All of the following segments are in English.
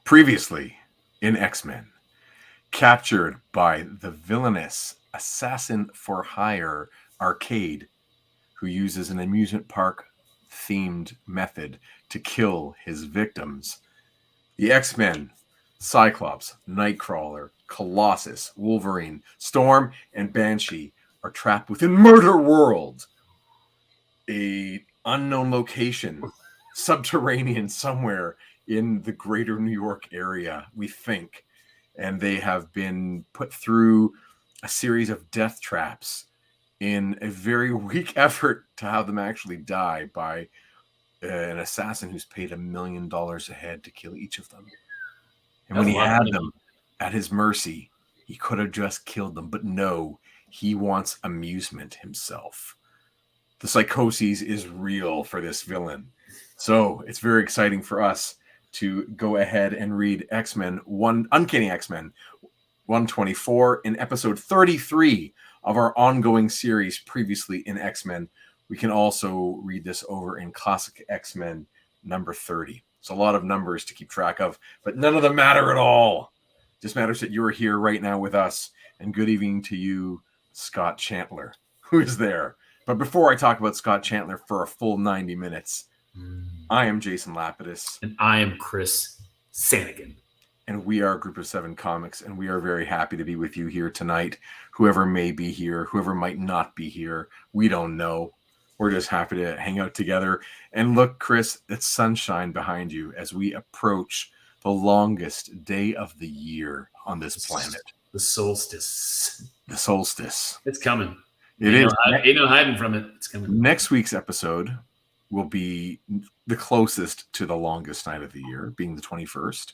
Previously in X-Men, captured by the villainous assassin for hire arcade, who uses an amusement park themed method to kill his victims. The X-Men, Cyclops, Nightcrawler, Colossus, Wolverine, Storm, and Banshee are trapped within MURDERWORLD, a unknown location, subterranean somewhere in the greater New York area, we think. And they have been put through a series of death traps in a very weak effort to have them actually die by an assassin who's paid $1 million a head to kill each of them. And when he had them at his mercy, he could have just killed them. But no, he wants amusement himself. The psychosis is real for this villain. So it's very exciting for us to go ahead and read Uncanny X-Men 124 in episode 33 of our ongoing series previously in X-Men. We can also read this over in Classic X-Men number 30. It's a lot of numbers to keep track of, but none of them matter at all. It just matters that you're here right now with us. And good evening to you, Scott Chandler, who is there. But before I talk about Scott Chandler for a full 90 minutes, I am Jason Lapidus. And I am Chris Sanagan. And we are a group of 7 comics, and we are very happy to be with you here tonight. Whoever may be here, whoever might not be here, we don't know. We're just happy to hang out together. And look, Chris, it's sunshine behind you as we approach the longest day of the year on this planet. The solstice. The solstice. It's coming. Ain't no hiding from it. It's coming. Next week's episode will be the closest to the longest night of the year, being the 21st.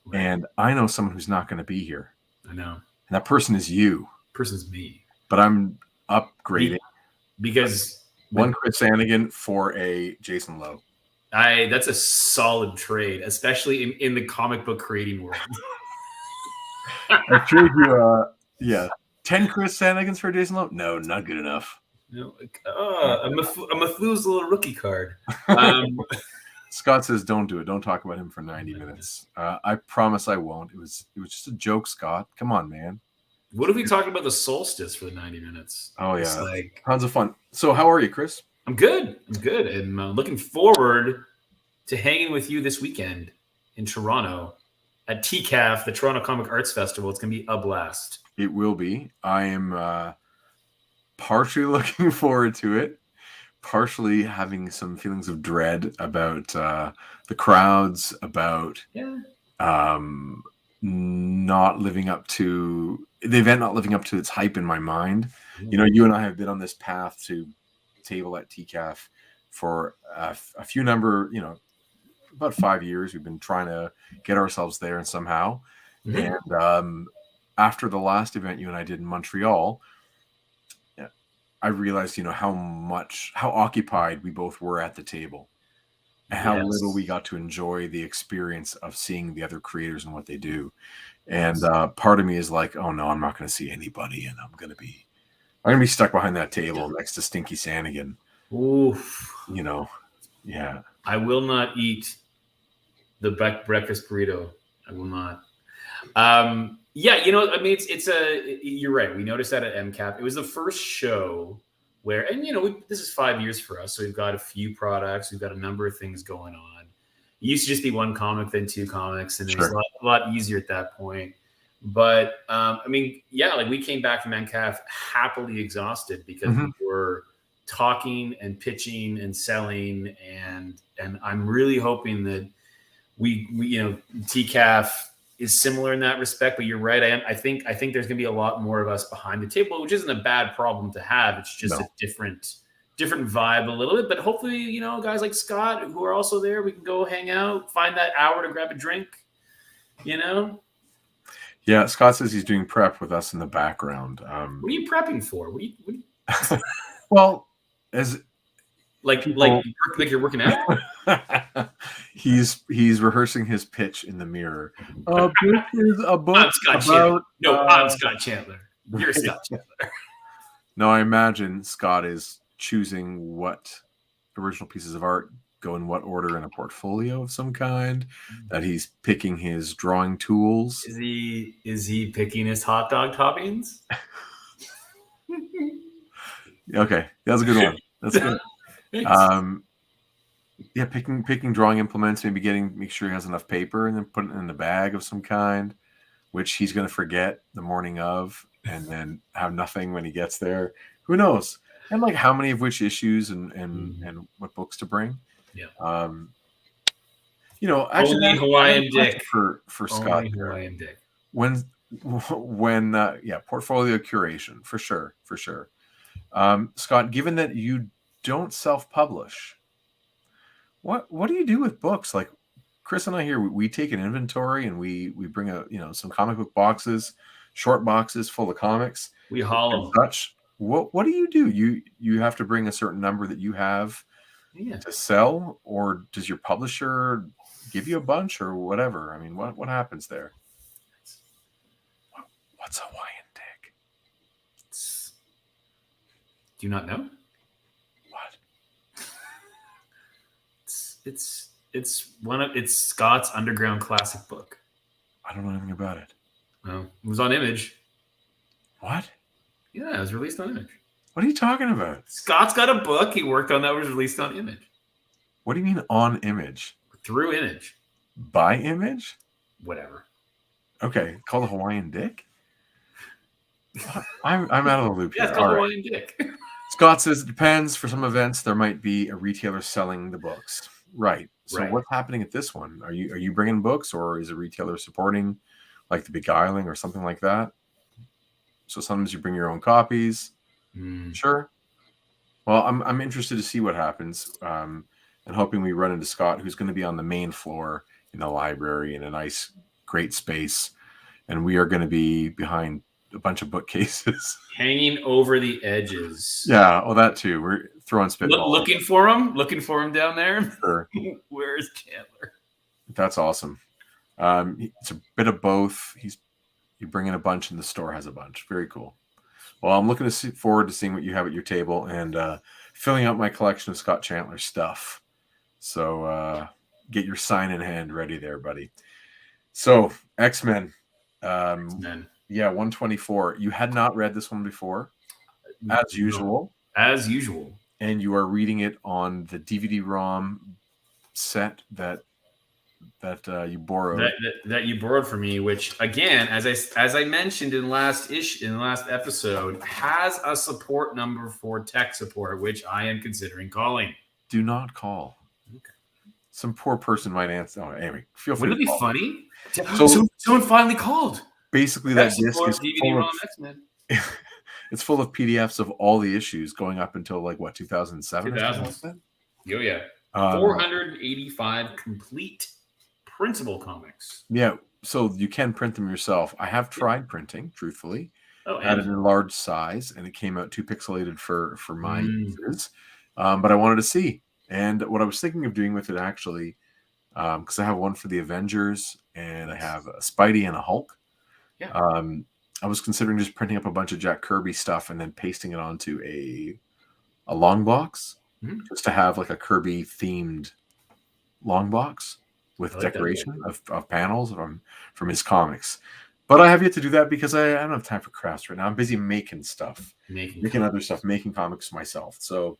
Right. And I know someone who's not going to be here. I know. And that person is you. Person's me. But I'm upgrading. Because one Chris Sanagan for a Jason Lowe. That's a solid trade, especially in the comic book creating world. I trade you 10 Chris Sanagans for Jason Lowe? No, not good enough. No, a Methuselah rookie card. Scott says, "Don't do it. Don't talk about him for 90 minutes." I promise I won't. It was just a joke, Scott. Come on, man. What if we talk about the solstice for the 90 minutes? Oh yeah, tons of fun. So, how are you, Chris? I'm good. And I'm looking forward to hanging with you this weekend in Toronto at TCAF, the Toronto Comic Arts Festival. It's going to be a blast. It will be. I am partially looking forward to it, partially having some feelings of dread about the crowds, about not living up to the event, not living up to its hype in my mind. You know, you and I have been on this path to table at TCAF for a few number, about 5 years. We've been trying to get ourselves there, and somehow. And after the last event you and I did in Montreal, I realized, how occupied we both were at the table, and how little we got to enjoy the experience of seeing the other creators and what they do. And part of me is like, oh no, I'm not going to see anybody, and I'm going to be stuck behind that table next to Stinky Sanagan. Oof. Yeah. I will not eat the breakfast burrito. I will not. You're right. We noticed that at MCAP. It was the first show where, and this is 5 years for us. So we've got a few products. We've got a number of things going on. It used to just be one comic, then 2 comics. And it was a lot easier at that point. But we came back from MCAF happily exhausted because we were talking and pitching and selling. And I'm really hoping that we TCAF is similar in that respect, but you're right. I think there's going to be a lot more of us behind the table, which isn't a bad problem to have. It's just a different vibe a little bit. But hopefully, guys like Scott who are also there, we can go hang out, find that hour to grab a drink. Yeah, Scott says he's doing prep with us in the background. What are you prepping for? What are you... Well, as like you're working out. He's rehearsing his pitch in the mirror. This is a book I'm Scott Chandler. No, I'm Scott Chandler. You're Scott Chandler. No, I imagine Scott is choosing what original pieces of art go in what order in a portfolio of some kind, that he's picking his drawing tools. Is he picking his hot dog toppings? Okay, that was a good one. That's good. Yeah, picking drawing implements, maybe make sure he has enough paper, and then put it in a bag of some kind, which he's going to forget the morning of, and then have nothing when he gets there. Who knows? And like how many of which issues and what books to bring. Yeah. You know, actually, Only Hawaiian Dick for Scott. Only Hawaiian Dick. When portfolio curation for sure. Scott, given that you don't self-publish, what do you do with books? Like Chris and I here, we take an inventory and we bring some comic book boxes, short boxes full of comics. We haul them. Such. What do? You have to bring a certain number that you have to sell, or does your publisher give you a bunch or whatever? I mean, what happens there? What's Hawaiian Dick? Do you not know? What? It's Scott's underground classic book. I don't know anything about it. Oh, it was on Image. What? Yeah, it was released on Image. What are you talking about? Scott's got a book he worked on that was released on Image. What do you mean on Image? Through Image. By Image? Whatever. Okay, called Hawaiian Dick? I'm out of the loop here. Yeah, it's called Hawaiian Dick. Scott says it depends. For some events, there might be a retailer selling the books. Right. So what's happening at this one? Are you bringing books, or is a retailer supporting, like the Beguiling or something like that? So sometimes you bring your own copies. Sure. Well, I'm interested to see what happens, and hoping we run into Scott, who's going to be on the main floor in the library in a nice, great space, and we are going to be behind a bunch of bookcases, hanging over the edges. Yeah, well, that too. We're throwing spitballs. Looking for him down there. Sure. Where's Chandler? That's awesome. It's a bit of both. You bring in a bunch, and the store has a bunch. Very cool. Well, I'm looking forward to seeing what you have at your table and filling out my collection of Scott Chandler stuff. So get your sign in hand ready there, buddy. So X-Men. Yeah, 124. You had not read this one before, as usual. As usual. And you are reading it on the DVD-ROM set that you borrowed. That you borrowed from me, which again, as I mentioned in the last episode, has a support number for tech support, which I am considering calling. Do not call. Okay. Some poor person might answer. Oh, anyway, feel free. Wouldn't it be funny? So someone finally called. Basically, that disc is DVD-ROM X-Men. It's full of PDFs of all the issues going up until 2007. 2000. Oh yeah, 485 complete printable comics. Yeah, so you can print them yourself. I have tried printing, truthfully. Had it in large size, and it came out too pixelated for my uses. But I wanted to see, and what I was thinking of doing with it actually, because I have one for the Avengers, and I have a Spidey and a Hulk. Yeah. I was considering just printing up a bunch of Jack Kirby stuff and then pasting it onto a long box, just to have like a Kirby themed long box with decoration of panels from his comics. But I have yet to do that because I don't have time for crafts right now. I'm busy making stuff, making other stuff, making comics myself. So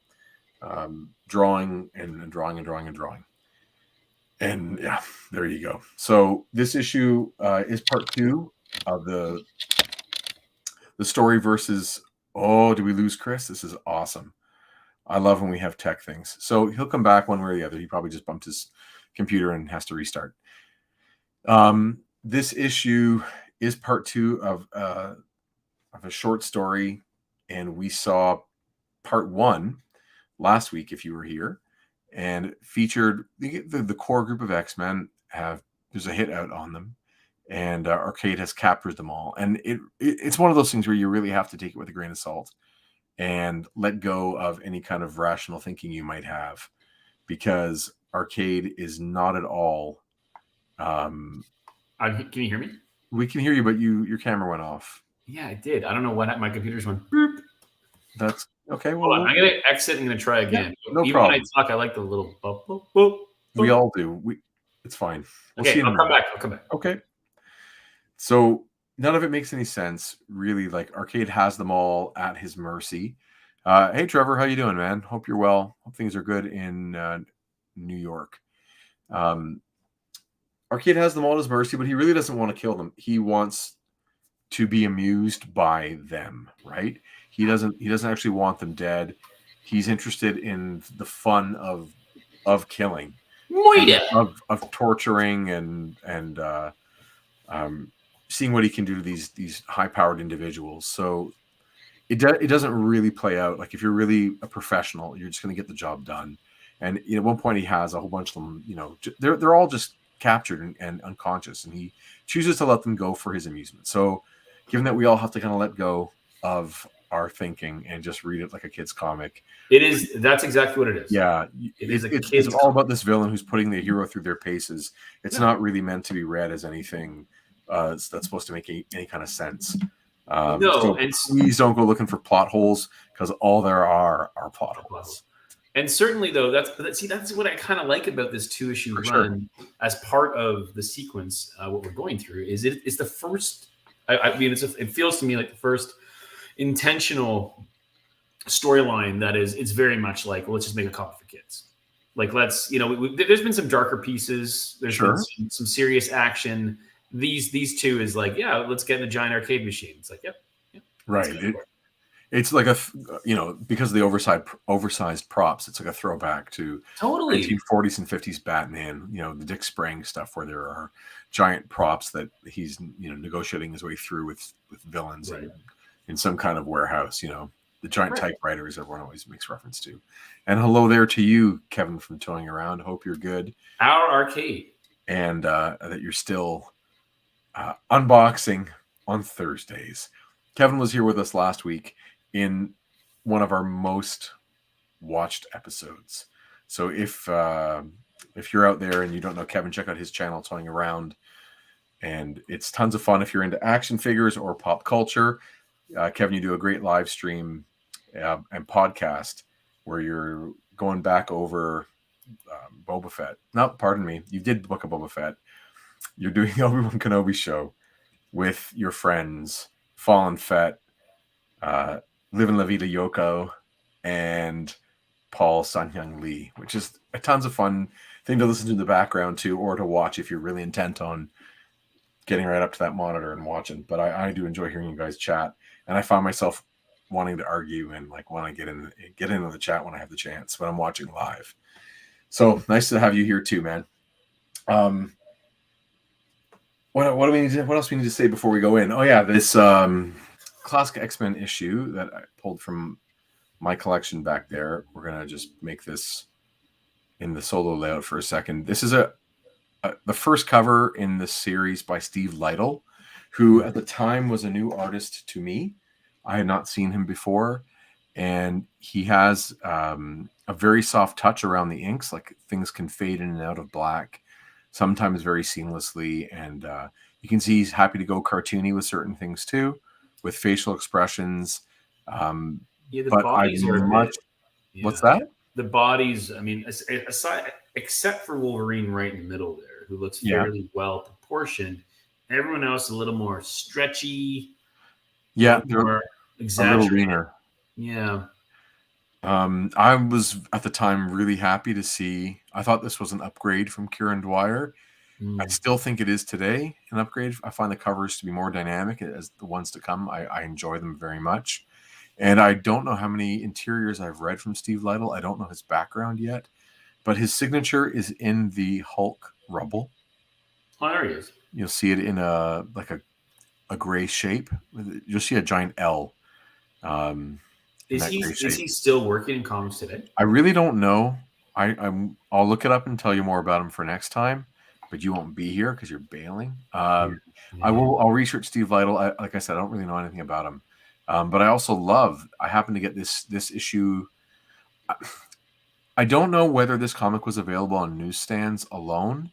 drawing and drawing and drawing and drawing. And yeah, there you go. So this issue is part 2 of the story versus, do we lose Chris? This is awesome. I love when we have tech things. So he'll come back one way or the other. He probably just bumped his computer and has to restart. This issue is part 2 of a short story, and we saw part 1 last week, if you were here, and featured the core group of X-Men. There's a hit out on them, and Arcade has captured them all. And it's one of those things where you really have to take it with a grain of salt and let go of any kind of rational thinking you might have, because Arcade is not at all. Can you hear me? We can hear you, but your camera went off. Yeah, it did. I don't know what my computer's went. Boop. That's Okay, Hold on, well, I'm gonna exit. I'm gonna try yeah, again. no Even when I problem. talk, I like the little boop, boop, boop, We boop. all do. It's fine. We'll see Okay, in a I'll come minute. back. I'll come back. Okay. So none of it makes any sense, really. Like Arcade has them all at his mercy. Hey, Trevor, how you doing, man? Hope you're well. Hope things are good in New York. Um, Arcade has them all at his mercy, but he really doesn't want to kill them. He wants to be amused by them, right? He doesn't. He doesn't actually want them dead. He's interested in the fun of killing and Moida. of torturing and seeing what he can do to these high powered individuals. So it doesn't really play out. Like if you're really a professional, you're just going to get the job done. And at one point, he has a whole bunch of them. They're all just captured and unconscious, and he chooses to let them go for his amusement. So, given that we all have to kind of let go of our thinking and just read it like a kid's comic, It is. That's exactly what it is. yeah, It is a it's kid's all about this villain who's putting the hero through their paces. It's Yeah. not really meant to be read as anything that's supposed to make any kind of sense. No, so and please don't go looking for plot holes, because all there are plot holes. And certainly, though, that's what I kind of like about this 2-issue run as part of the sequence. What we're going through is it's the first. I mean, it feels to me like the first intentional storyline that is. It's very much like, well, let's just make a comic for kids. Like, let's there's been some darker pieces. There's been some serious action. These two is like, yeah, let's get in a giant arcade machine. It's like, yep, right. It's like because of the oversized props, it's like a throwback to totally 1940s and 50s Batman, the Dick Sprang stuff where there are giant props that he's, negotiating his way through with villains in some kind of warehouse, the giant typewriters everyone always makes reference to. And hello there to you, Kevin from Towing Around. Hope you're good. Our arcade. And that you're still unboxing on Thursdays. Kevin was here with us last week in one of our most watched episodes. So if you're out there and you don't know Kevin, check out his channel, Towing Around. And it's tons of fun if you're into action figures or pop culture. Kevin, you do a great live stream and podcast where you're going back over Boba Fett. No, pardon me. You did the Book of Boba Fett. You're doing the Obi-Wan Kenobi show with your friends, Fallen Fett, Living La Vida Yoko, and Paul Sun-Hyung Lee, which is a tons of fun thing to listen to in the background too, or to watch if you're really intent on getting right up to that monitor and watching. But I do enjoy hearing you guys chat, and I find myself wanting to argue and like want to get into the chat when I have the chance when I'm watching live. So nice to have you here too, man. What do we need to, what else we need to say before we go in? Oh yeah, this classic X-Men issue that I pulled from my collection back there. We're gonna just make this in the solo layout for a second. This is the first cover in the series by Steve Lytle, who at the time was a new artist to me. I had not seen him before, and he has a very soft touch around the inks. Like things can fade in and out of black, sometimes very seamlessly, and you can see he's happy to go cartoony with certain things too, with facial expressions. The but bodies are much. What's that? The bodies. I mean, aside except for Wolverine right in the middle there, who looks fairly well proportioned. Everyone else a little more stretchy. Yeah, they're more exaggerated. A little leaner. Yeah. I was at the time really happy to see. I thought this was an upgrade from Kieran Dwyer. I still think it is today an upgrade. I find the covers to be more dynamic as the ones to come. I enjoy them very much. And I don't know how many interiors I've read from Steve Lytle. I don't know his background yet, but his signature is in the Hulk rubble. Oh, there he is. You'll see it in a gray shape. You'll see a giant L. Is he still working in comics today? I really don't know. I'll look it up and tell you more about him for next time, but you won't be here because you're bailing. I'll research Steve Lytle. Like I said, I don't really know anything about him. But I also I happen to get this issue. I don't know whether this comic was available on newsstands alone.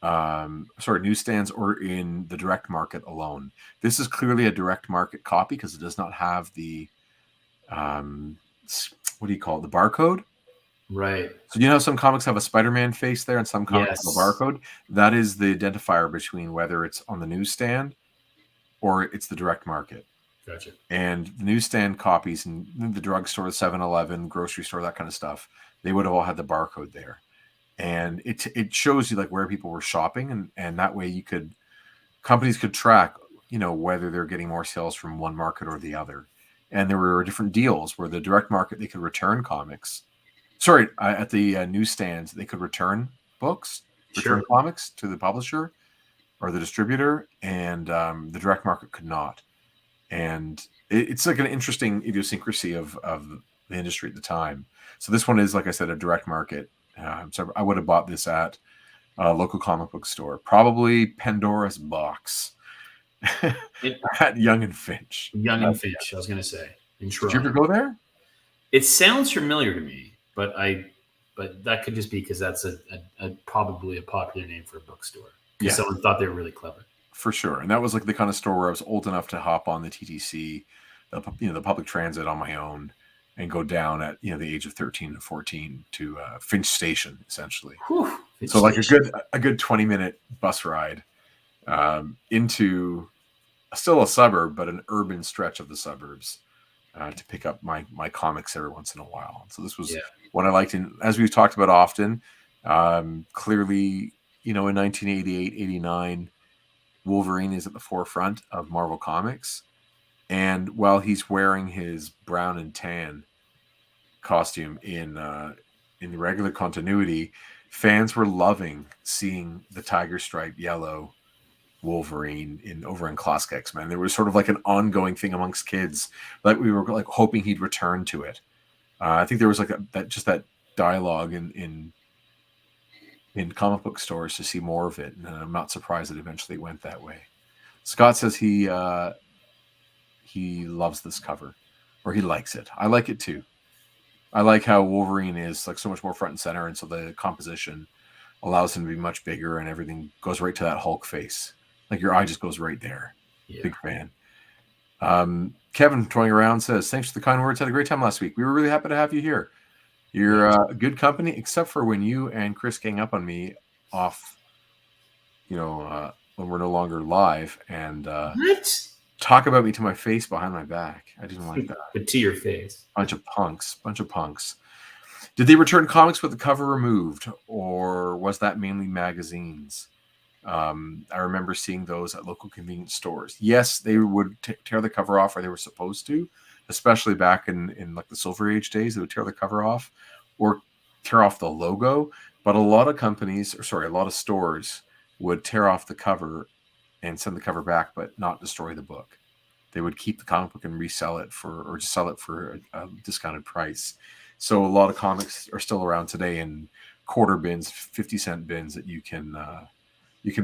Newsstands or in the direct market alone. This is clearly a direct market copy because it does not have the what do you call it? The barcode. Right. So you know how some comics have a Spider-Man face there and some comics have a Yes. barcode? That is the identifier between whether it's on the newsstand or it's the direct market. Gotcha. And the newsstand copies and the drugstore, the 7-Eleven, grocery store, that kind of stuff, they would have all had the barcode there. And it shows you like where people were shopping, and that way companies could track, whether they're getting more sales from one market or the other. And there were different deals where the direct market, they could return comics. Sorry, at the newsstands, they could return books, return comics to the publisher or the distributor, and the direct market could not. And it's like an interesting idiosyncrasy of the industry at the time. So this one is, like I said, a direct market. So I would have bought this at a local comic book store, probably Pandora's Box at Young and Finch. Young and Finch, I was going to say. In Did you ever go there? It sounds familiar to me, but that could just be because that's probably a popular name for a bookstore. Yeah. Someone thought they were really clever. For sure. And that was like the kind of store where I was old enough to hop on the TTC, the public transit on my own and go down at, the age of 13 to 14 to Finch Station, essentially. Finch so like Station. a good 20-minute bus ride into still a suburb, but an urban stretch of the suburbs to pick up my comics every once in a while. So this was what I liked. And as we've talked about often, clearly, in 1988, 89, Wolverine is at the forefront of Marvel Comics. And while he's wearing his brown and tan costume in the regular continuity, fans were loving seeing the tiger stripe yellow Wolverine over in Classic X-Men. There was sort of like an ongoing thing amongst kids, like we were like hoping he'd return to it. I think there was like that dialogue in comic book stores to see more of it, and I'm not surprised that eventually it went that way. Scott says he loves this cover, or he likes it. I like it too. I like how Wolverine is like so much more front and center, and so the composition allows him to be much bigger, and everything goes right to that Hulk face. Like your eye just goes right there. Yeah. Big fan. Kevin toying around says, "Thanks for the kind words. Had a great time last week. We were really happy to have you here. You're a good company, except for when you and Chris gang up on me off, when we're no longer live and talk about me to my face behind my back. I didn't like that. But to your face. Bunch of punks. Did they return comics with the cover removed, or was that mainly magazines? I remember seeing those at local convenience stores. Yes, they would tear the cover off, or they were supposed to. Especially back in like the Silver Age days, they would tear the cover off or tear off the logo. But a lot of stores would tear off the cover and send the cover back, but not destroy the book. They would keep the comic book and resell it or just sell it for a discounted price. So a lot of comics are still around today in quarter bins, 50-cent bins that you can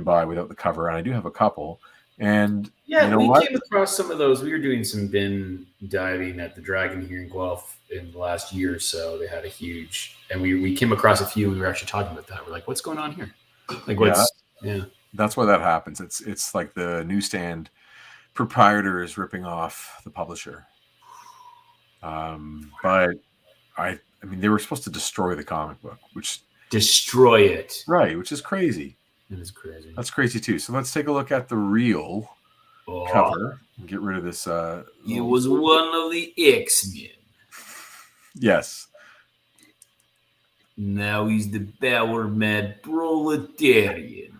buy without the cover. And I do have a couple. And we came across some of those. We were doing some bin diving at the Dragon here in Guelph in the last year or so. They had a huge, and we came across a few. And we were actually talking about that. We're like, what's going on here? Like, that's why that happens. It's like the newsstand proprietor is ripping off the publisher. But I mean, they were supposed to destroy the comic book, destroy it, right? Which is crazy. It is crazy. That's crazy too. So let's take a look at the real cover and get rid of this. He was one of the X-Men. Yes. Now he's the power-mad proletarian.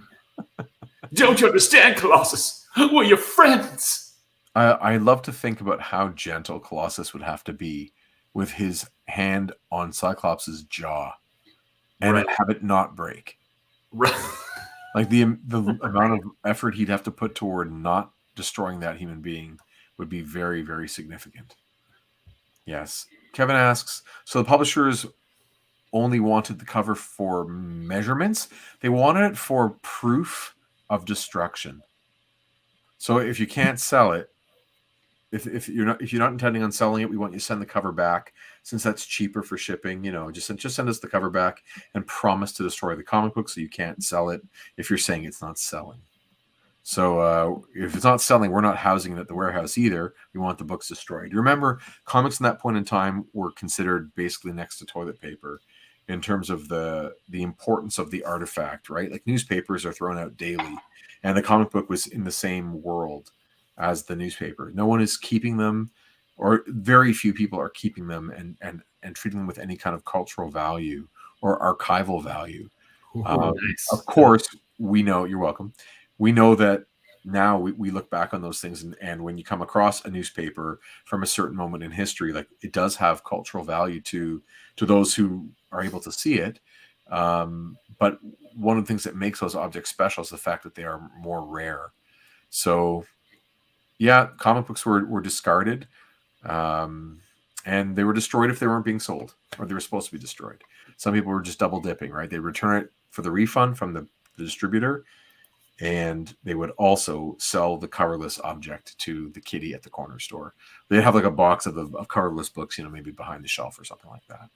Don't you understand, Colossus? We're your friends. I love to think about how gentle Colossus would have to be with his hand on Cyclops' jaw and have it not break. Right. Like the amount of effort he'd have to put toward not destroying that human being would be very, very significant. Yes. Kevin asks, so the publishers only wanted the cover for measurements? They wanted it for proof of destruction. So if you can't sell it, if you're not intending on selling it, we want you to send the cover back, since that's cheaper for shipping. Just send us the cover back and promise to destroy the comic book so you can't sell it if you're saying it's not selling. So if it's not selling, we're not housing it at the warehouse either. We want the books destroyed. You remember, comics in that point in time were considered basically next to toilet paper in terms of the importance of the artifact, right? Like newspapers are thrown out daily, and the comic book was in the same world as the newspaper. No one is keeping them, or very few people are keeping them and treating them with any kind of cultural value or archival value. Nice. Of course, we know, you're welcome. We know that now we look back on those things, and when you come across a newspaper from a certain moment in history, like it does have cultural value to those who are able to see it. But one of the things that makes those objects special is the fact that they are more rare. So yeah, comic books were discarded, and they were destroyed if they weren't being sold, or they were supposed to be destroyed. Some people were just double dipping, right? They return it for the refund from the distributor, and they would also sell the coverless object to the kitty at the corner store. They'd have like a box of coverless books, maybe behind the shelf or something like that.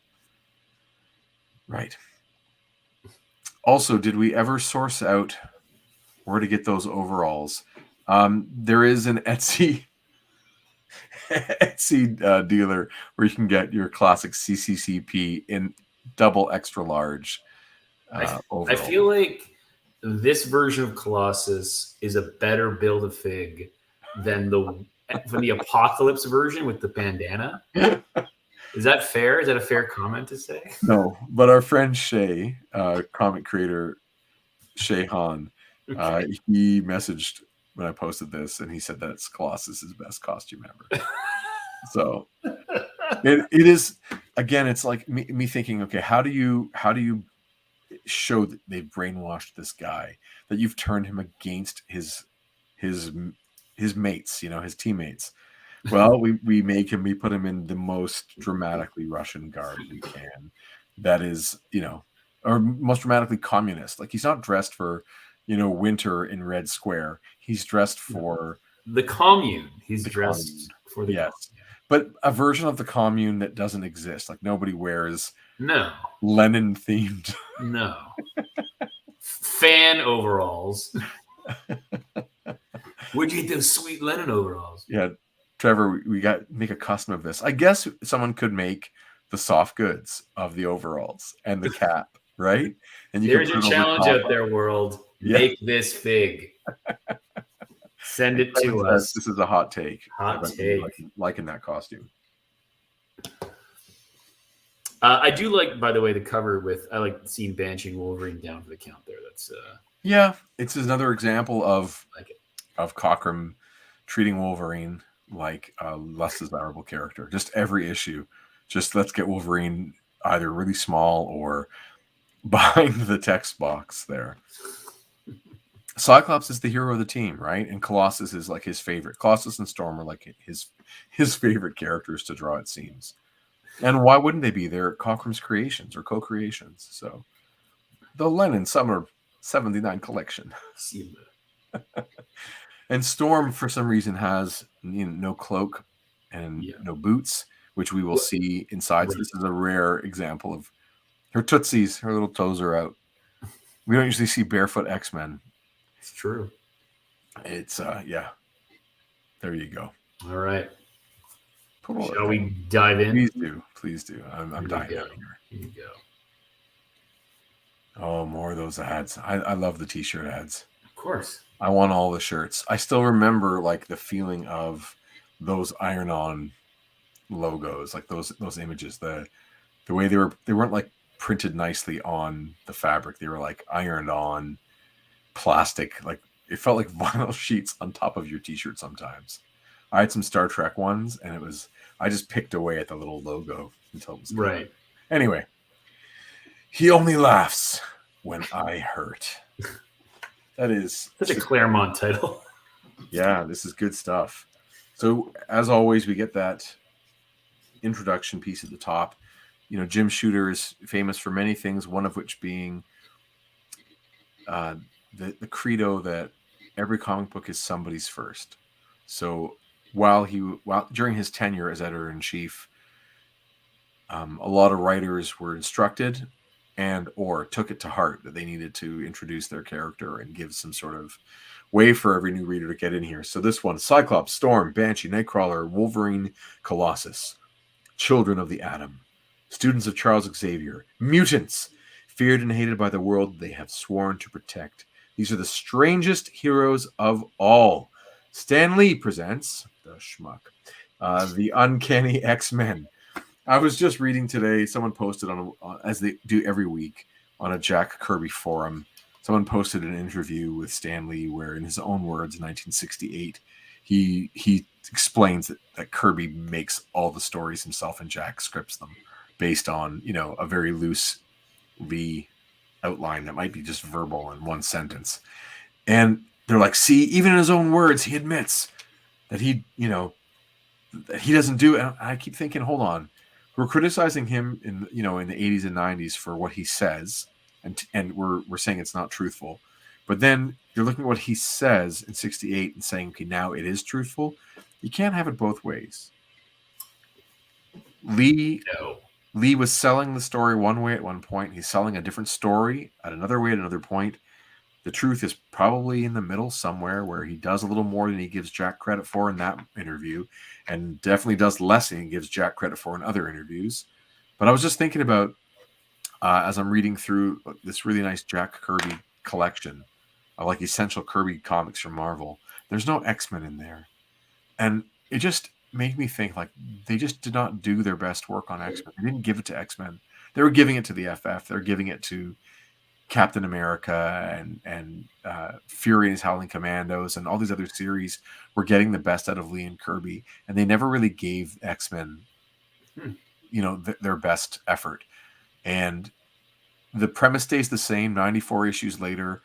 Right. Also, did we ever source out where to get those overalls? There is an Etsy dealer where you can get your classic CCCP in double extra large. I feel like this version of Colossus is a better Build-A-Fig than the Apocalypse version with the bandana. Is that fair? Is that a fair comment to say? No, but our friend Shay, comic creator Shay Han, he messaged when I posted this, and he said that's Colossus's best costume ever. So it is, again, it's like me thinking, okay, how do you show that they've brainwashed this guy, that you've turned him against his mates, his teammates? Well, we put him in the most dramatically Russian garb we can. That is, or most dramatically communist. Like, he's not dressed for, winter in Red Square. He's dressed for the commune. He's dressed for the yes. Commune. But a version of the commune that doesn't exist. Like, nobody wears Lenin themed. No. Fan overalls. Where'd you get those sweet Lenin overalls? Yeah. Trevor, we got to make a custom of this. I guess someone could make the soft goods of the overalls and the cap, right? And there's your challenge out there, world. Yeah. Make this fig. Send it to us. This is a hot take. Hot take. Liking that costume. I do like, by the way, the cover with, I like seeing Banshee and Wolverine down for the count there. That's yeah, it's another example of Cockrum treating Wolverine like a less desirable character. Just every issue, just let's get Wolverine either really small or behind the text box there. Cyclops is the hero of the team, right? And Colossus is like his favorite. Colossus and Storm are like his favorite characters to draw, it seems. And why wouldn't they be? They're Cockrum's creations or co-creations. So the Lenin Summer 79 collection. And Storm, for some reason, has no cloak and no boots, which we will see inside. Right. So this is a rare example of her tootsies. Her little toes are out. We don't usually see barefoot X-Men. It's true. It's yeah. There you go. All right. Shall we dive in? Please do. I'm dying out here. Here you go. Oh, more of those ads. I love the t-shirt ads. Of course. I want all the shirts. I still remember like the feeling of those iron-on logos, like those images. The way they weren't like printed nicely on the fabric. They were like ironed on plastic. Like it felt like vinyl sheets on top of your t-shirt sometimes. I had some Star Trek ones, and I just picked away at the little logo until it was gone. Right. Anyway, he only laughs when I hurt. That is such a Claremont title. Yeah, this is good stuff. So as always, we get that introduction piece at the top. Jim Shooter is famous for many things, one of which being the credo that every comic book is somebody's first. So while during his tenure as editor-in-chief, a lot of writers were instructed and or took it to heart that they needed to introduce their character and give some sort of way for every new reader to get in here. So this one, Cyclops, Storm, Banshee, Nightcrawler, Wolverine, Colossus, Children of the Atom, students of Charles Xavier, mutants, feared and hated by the world they have sworn to protect. These are the strangest heroes of all. Stan Lee presents, the schmuck, the Uncanny X-Men. I was just reading today, someone posted on, as they do every week, on a Jack Kirby forum, someone posted an interview with Stan Lee where, in his own words, in 1968, he explains that Kirby makes all the stories himself and Jack scripts them based on, a very loose Lee outline that might be just verbal in one sentence. And they're like, see, even in his own words, he admits that that he doesn't do it. And I keep thinking, hold on, we're criticizing him in the 80s and 90s for what he says, and we're saying it's not truthful. But then you're looking at what he says in 68 and saying, okay, now it is truthful. You can't have it both ways. Lee was selling the story one way at one point. He's selling a different story at another way at another point. The truth is probably in the middle somewhere, where he does a little more than he gives Jack credit for in that interview, and definitely does less than he gives Jack credit for in other interviews. But I was just thinking about, as I'm reading through this really nice Jack Kirby collection of like essential Kirby comics from Marvel, there's no X-Men in there. And it just made me think, like, they just did not do their best work on X-Men. They didn't give it to X-Men. They were giving it to the FF. They're giving it to Captain America and Fury and his Howling Commandos and all these other series were getting the best out of Lee and Kirby, and they never really gave X-Men, their best effort. And the premise stays the same 94 issues later,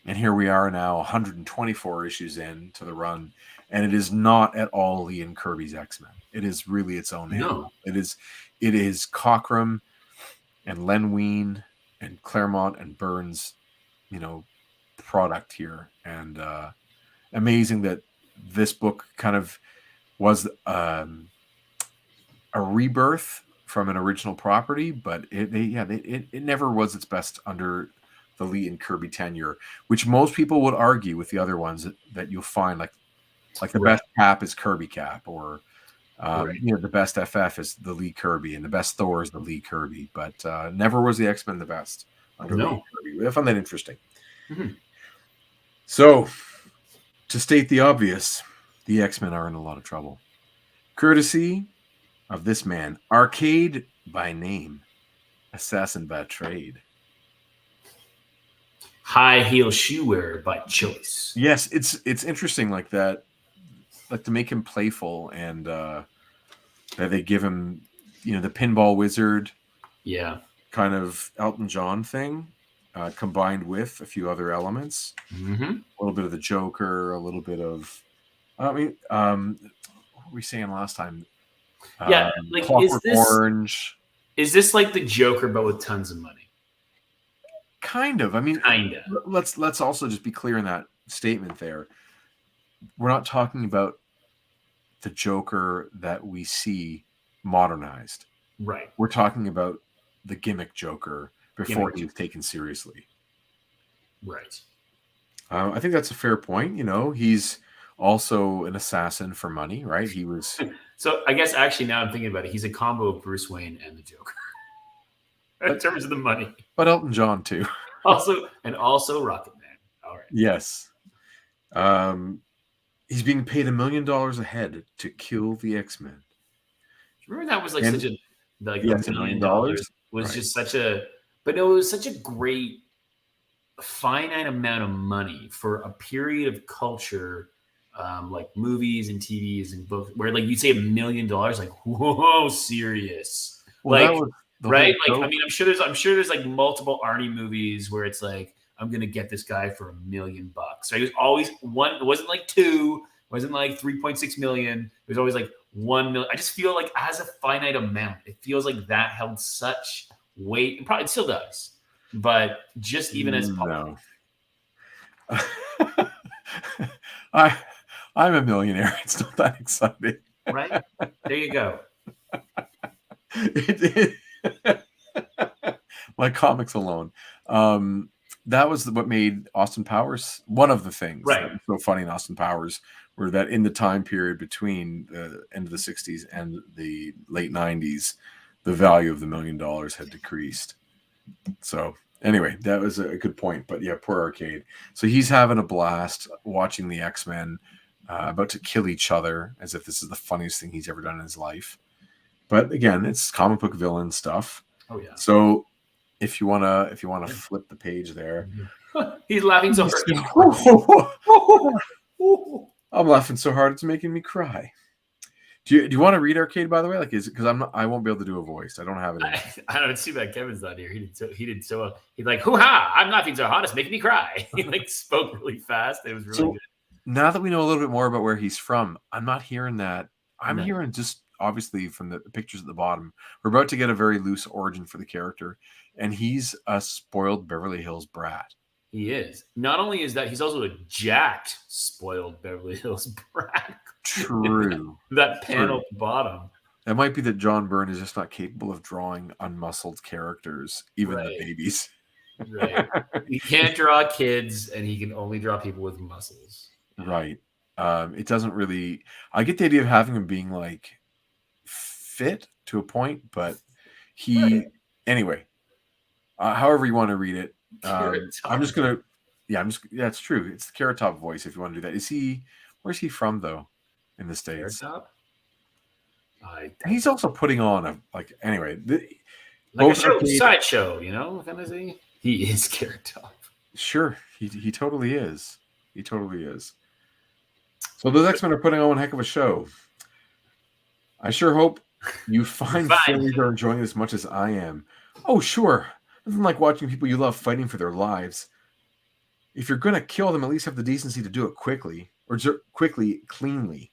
and here we are now 124 issues in to the run, and it is not at all Lee and Kirby's X-Men. It is really its own animal. It is Cockrum and Len Wein and Claremont and Burns, product here. And amazing that this book kind of was a rebirth from an original property, but it never was its best under the Lee and Kirby tenure, which most people would argue with the other ones that you'll find, like the best Cap is Kirby Cap, or the best FF is the Lee Kirby, and the best Thor is the Lee Kirby, but never was the X-Men the best under Lee and Kirby. I found that interesting. Mm-hmm. So, to state the obvious, the X-Men are in a lot of trouble. Courtesy of this man, Arcade by name, assassin by trade. High heel shoe wearer by choice. Yes, it's interesting like that, like to make him playful, and that they give him, the pinball wizard, kind of Elton John thing, combined with a few other elements. Mm-hmm. A little bit of the Joker, a little bit of, what were we saying last time? Like, Orange. Is this like the Joker but with tons of money? Kind of. Let's also just be clear in that statement there. We're not talking about the Joker that we see modernized. Right. We're talking about the gimmick Joker before he was taken seriously. Right. I think that's a fair point. He's also an assassin for money, right? He was. So I guess actually now I'm thinking about it, he's a combo of Bruce Wayne and the Joker. In terms of the money. But Elton John too. Also Rocket Man. All right. Yes. He's being paid $1 million a head to kill the X-Men. Remember that was like such a $1 million was just such a, but it was such a great finite amount of money for a period of culture, like movies and TVs and books, where like you'd say $1 million, like, whoa, serious. Well, like, right? Like, I'm sure there's like multiple Arnie movies where it's like, I'm gonna get this guy for $1 million. So he was always one. It wasn't like 2. It wasn't like 3.6 million. It was always like 1 million. I just feel like as a finite amount, it feels like that held such weight. And probably it still does, but just even as public. No. I'm a millionaire. It's not that exciting. Right? There you go. like comics alone. That was what made Austin Powers one of the things that was so funny in Austin Powers, were that in the time period between the end of the 60s and the late 90s, the value of the $1 million had decreased. So anyway, that was a good point. But yeah, poor Arcade. So he's having a blast watching the X-Men about to kill each other, as if this is the funniest thing he's ever done in his life. But again, it's comic book villain stuff. Oh yeah. So if you wanna flip the page there, he's laughing so hard. I'm laughing so hard it's making me cry. Do you want to read Arcade, by the way? Like, is it because I won't be able to do a voice. I don't have it. I don't see that Kevin's not here. He did so well. He's like, hoo-ha, I'm laughing so hard it's making me cry. He like spoke really fast. It was really good. Now that we know a little bit more about where he's from, I'm not hearing that. I'm hearing just obviously from the pictures at the bottom. We're about to get a very loose origin for the character, and he's a spoiled Beverly Hills brat. He is. Not only is that, he's also a jacked, spoiled Beverly Hills brat. True. That panel at the bottom. It might be that John Byrne is just not capable of drawing unmuscled characters, even the babies. Right. He can't draw kids, and he can only draw people with muscles. Right. It doesn't really. I get the idea of having him being like fit to a point, but he anyway. However you want to read it, I'm just gonna. Yeah, it's true. It's the Carrot Top voice. If you want to do that, where's he from though? In the States, Carrot Top. He's also putting on like a sideshow. You know, kind of thing. He is Carrot Top. Sure, he totally is. He totally is. So those X-Men are putting on one heck of a show. I sure hope you find fans are enjoying it as much as I am. Oh, sure. Nothing like watching people you love fighting for their lives. If you're going to kill them, at least have the decency to do it quickly, or cleanly.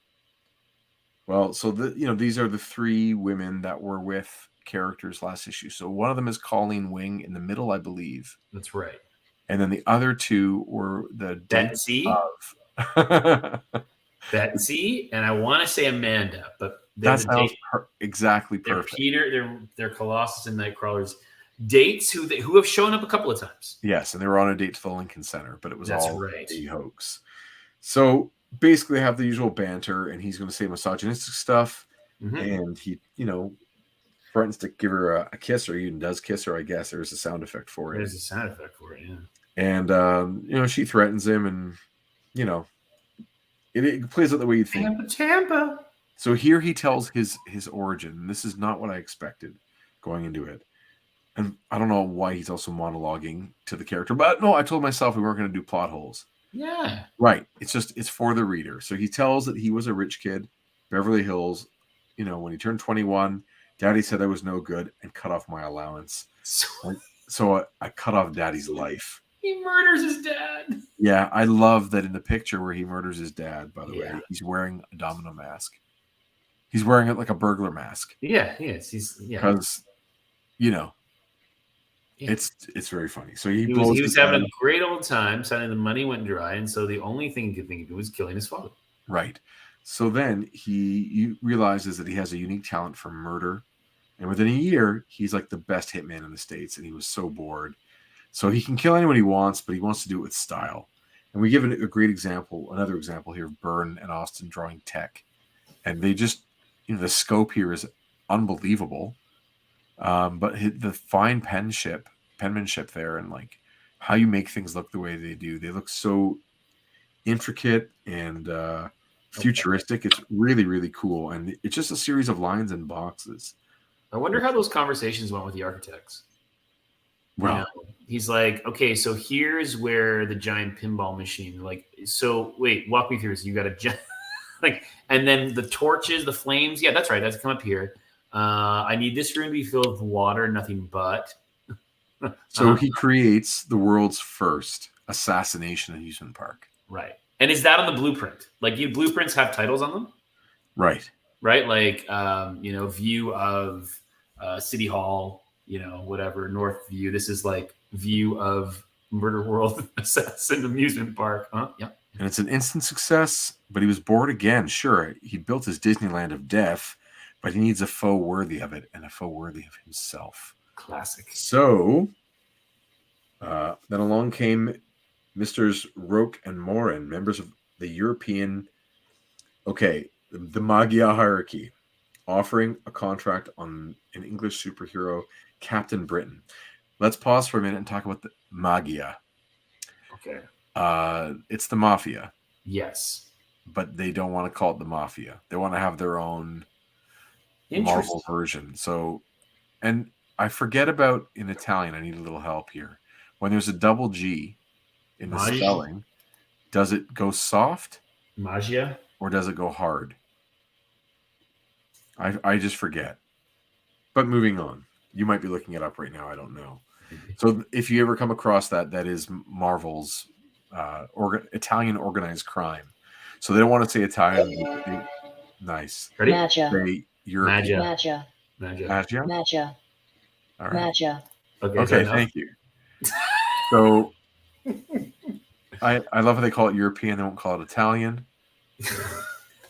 Well, so these are the three women that were with characters last issue. So one of them is Colleen Wing in the middle, I believe. That's right. And then the other two were the Betsy of Betsy, and I want to say Amanda, but that's exactly perfect. They're Colossus and Nightcrawlers dates who have shown up a couple of times. Yes, and they were on a date to the Lincoln Center, but it was all a hoax. So basically, they have the usual banter, and he's going to say misogynistic stuff, and he, threatens to give her a kiss, or even does kiss her. I guess there's a sound effect for it. There's a sound effect for it, yeah. And she threatens him, and it plays out the way you think. Tampa. So here he tells his origin. This is not what I expected going into it. And I don't know why he's also monologuing to the character. But no, I told myself we weren't going to do plot holes. Yeah. Right. It's for the reader. So he tells that he was a rich kid, Beverly Hills. When he turned 21, Daddy said I was no good and cut off my allowance. So I cut off Daddy's life. He murders his dad. Yeah, I love that in the picture where he murders his dad, by the way, he's wearing a domino mask. He's wearing it like a burglar mask. Yeah, he is. Because, it's very funny. So he was having a great old time. Suddenly the money went dry, and so the only thing he could think of was killing his father. Right. So then he realizes that he has a unique talent for murder. And within a year, he's like the best hitman in the States, and he was so bored. So he can kill anyone he wants, but he wants to do it with style. And we give it a great example, another example here of Byrne and Austin drawing tech. And they just, the scope here is unbelievable. But the fine penmanship there, and like how you make things look the way they do. They look so intricate and futuristic. It's really, really cool. And it's just a series of lines and boxes. I wonder how those conversations went with the architects. Well, he's like, okay, so here's where the giant pinball machine, wait, walk me through. So you got a giant, and then the torches, the flames. Yeah, that's right. That's come up here. I need this room to be filled with water, nothing but. So he creates the world's first assassination amusement park. Right. And is that on the blueprint? Like, blueprints have titles on them? Right. Right? Like, view of City Hall, whatever, North View. This is like view of Murder World Assassin Amusement Park. Huh? Yeah. And it's an instant success, but he was bored again. Sure, he built his Disneyland of death, but he needs a foe worthy of it and a foe worthy of himself. Classic. So then along came Misters Roke and Morin, members of the European, the Magia hierarchy, offering a contract on an English superhero, Captain Britain. Let's pause for a minute and talk about the Magia. Okay. It's the Mafia. Yes. But they don't want to call it the Mafia. They want to have their own Marvel version. So, and I forget about in Italian, I need a little help here. When there's a double G in the spelling, does it go soft? Magia? Or does it go hard? I just forget. But moving on. You might be looking it up right now. I don't know. So if you ever come across that is Marvel's Italian organized crime. So they don't want to say Italian. Nice. Ready? Magia. European. Magia. Magia? Magia. All right. Magia. Okay, thank you. So I love how they call it European. They won't call it Italian.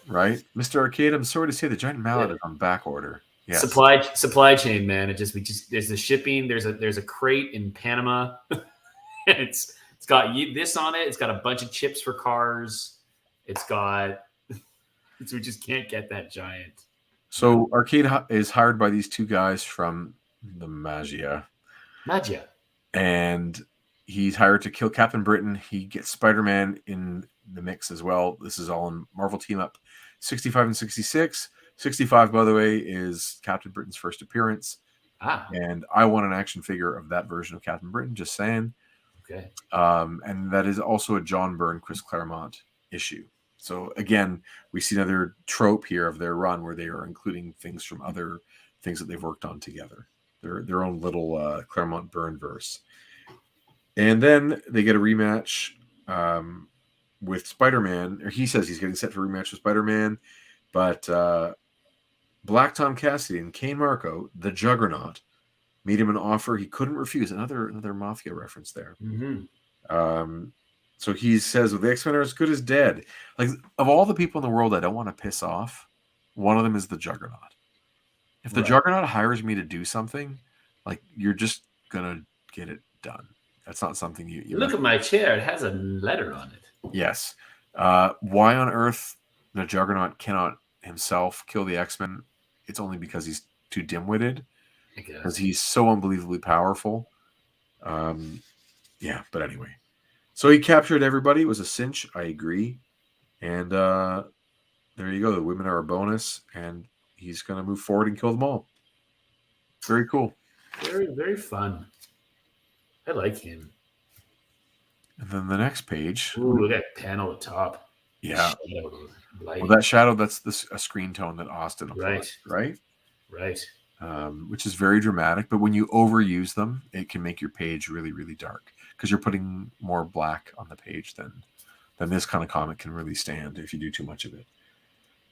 Right? Mr. Arcade, I'm sorry to say the giant mallet is on back order. Yes. Supply chain, man. There's the shipping. There's a crate in Panama. it's got this on it. It's got a bunch of chips for cars. It's got. We just can't get that giant. So Arcade is hired by these two guys from the Magia. And he's hired to kill Captain Britain. He gets Spider-Man in the mix as well. This is all in Marvel Team Up 65 and 66. 65, by the way, is Captain Britain's first appearance. And I want an action figure of that version of Captain Britain, just saying. Okay. And that is also a John Byrne, Chris Claremont issue. So again, we see another trope here of their run where they are including things from other things that they've worked on together. Their own little Claremont Byrne verse. And then they get a rematch with Spider-Man. Or he says he's getting set for a rematch with Spider-Man. But Black Tom Cassidy and Kane Marco, the Juggernaut, made him an offer he couldn't refuse. Another Mafia reference there. Mm-hmm. So he says, well, the X-Men are as good as dead. Like, of all the people in the world I don't want to piss off, one of them is the Juggernaut. If the Juggernaut hires me to do something, like, you're just going to get it done. That's not something you look at my chair. It has a letter on it. Yes. Why on earth the Juggernaut cannot himself kill the X-Men? It's only because he's too dim-witted. Because he's so unbelievably powerful. Yeah, but anyway. So he captured everybody. It was a cinch. I agree. And there you go. The women are a bonus. And he's going to move forward and kill them all. Very cool. Very, very fun. I like him. And then the next page. Ooh, look at that panel at the top. Yeah. Well, that shadow, that's a screen tone that Austin applied, right? Right. Which is very dramatic. But when you overuse them, it can make your page really, really dark. Because you're putting more black on the page than this kind of comic can really stand if you do too much of it.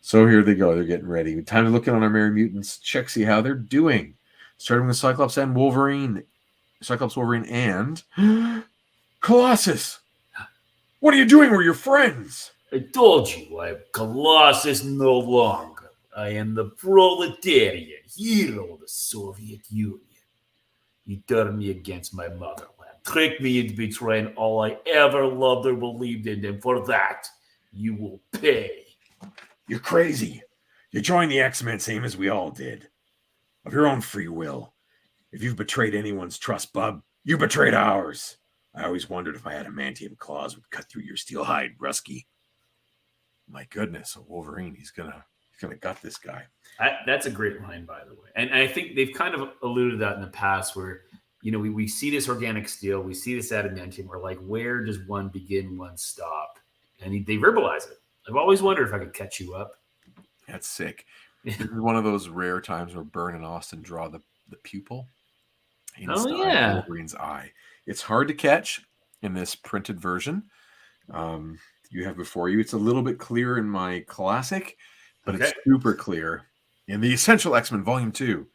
So here they go. They're getting ready. Time to look in on our Merry Mutants. Check, see how they're doing. Starting with Cyclops and Wolverine. Cyclops, Wolverine, and Colossus. What are you doing? We're your friends. I told you I'm Colossus no longer. I am the proletariat hero of the Soviet Union. You turned me against my motherland, tricked me into betraying all I ever loved or believed in, and for that, you will pay. You're crazy. You joined the X-Men same as we all did. Of your own free will. If you've betrayed anyone's trust, bub, you betrayed ours. I always wondered if I had adamantium claws would cut through your steel hide, Rusky. My goodness, a Wolverine, he's gonna gut this guy. That's a great line, by the way. And I think they've kind of alluded to that in the past where, you know, we see this organic steel, we see this adamantium, we're like, where does one begin, one stop? And they verbalize it. I've always wondered if I could catch you up. That's sick. This is one of those rare times where Byrne and Austin draw the pupil inside Wolverine's eye. It's hard to catch in this printed version you have before you. It's a little bit clearer in my classic, but it's super clear in the Essential X-Men Volume 2,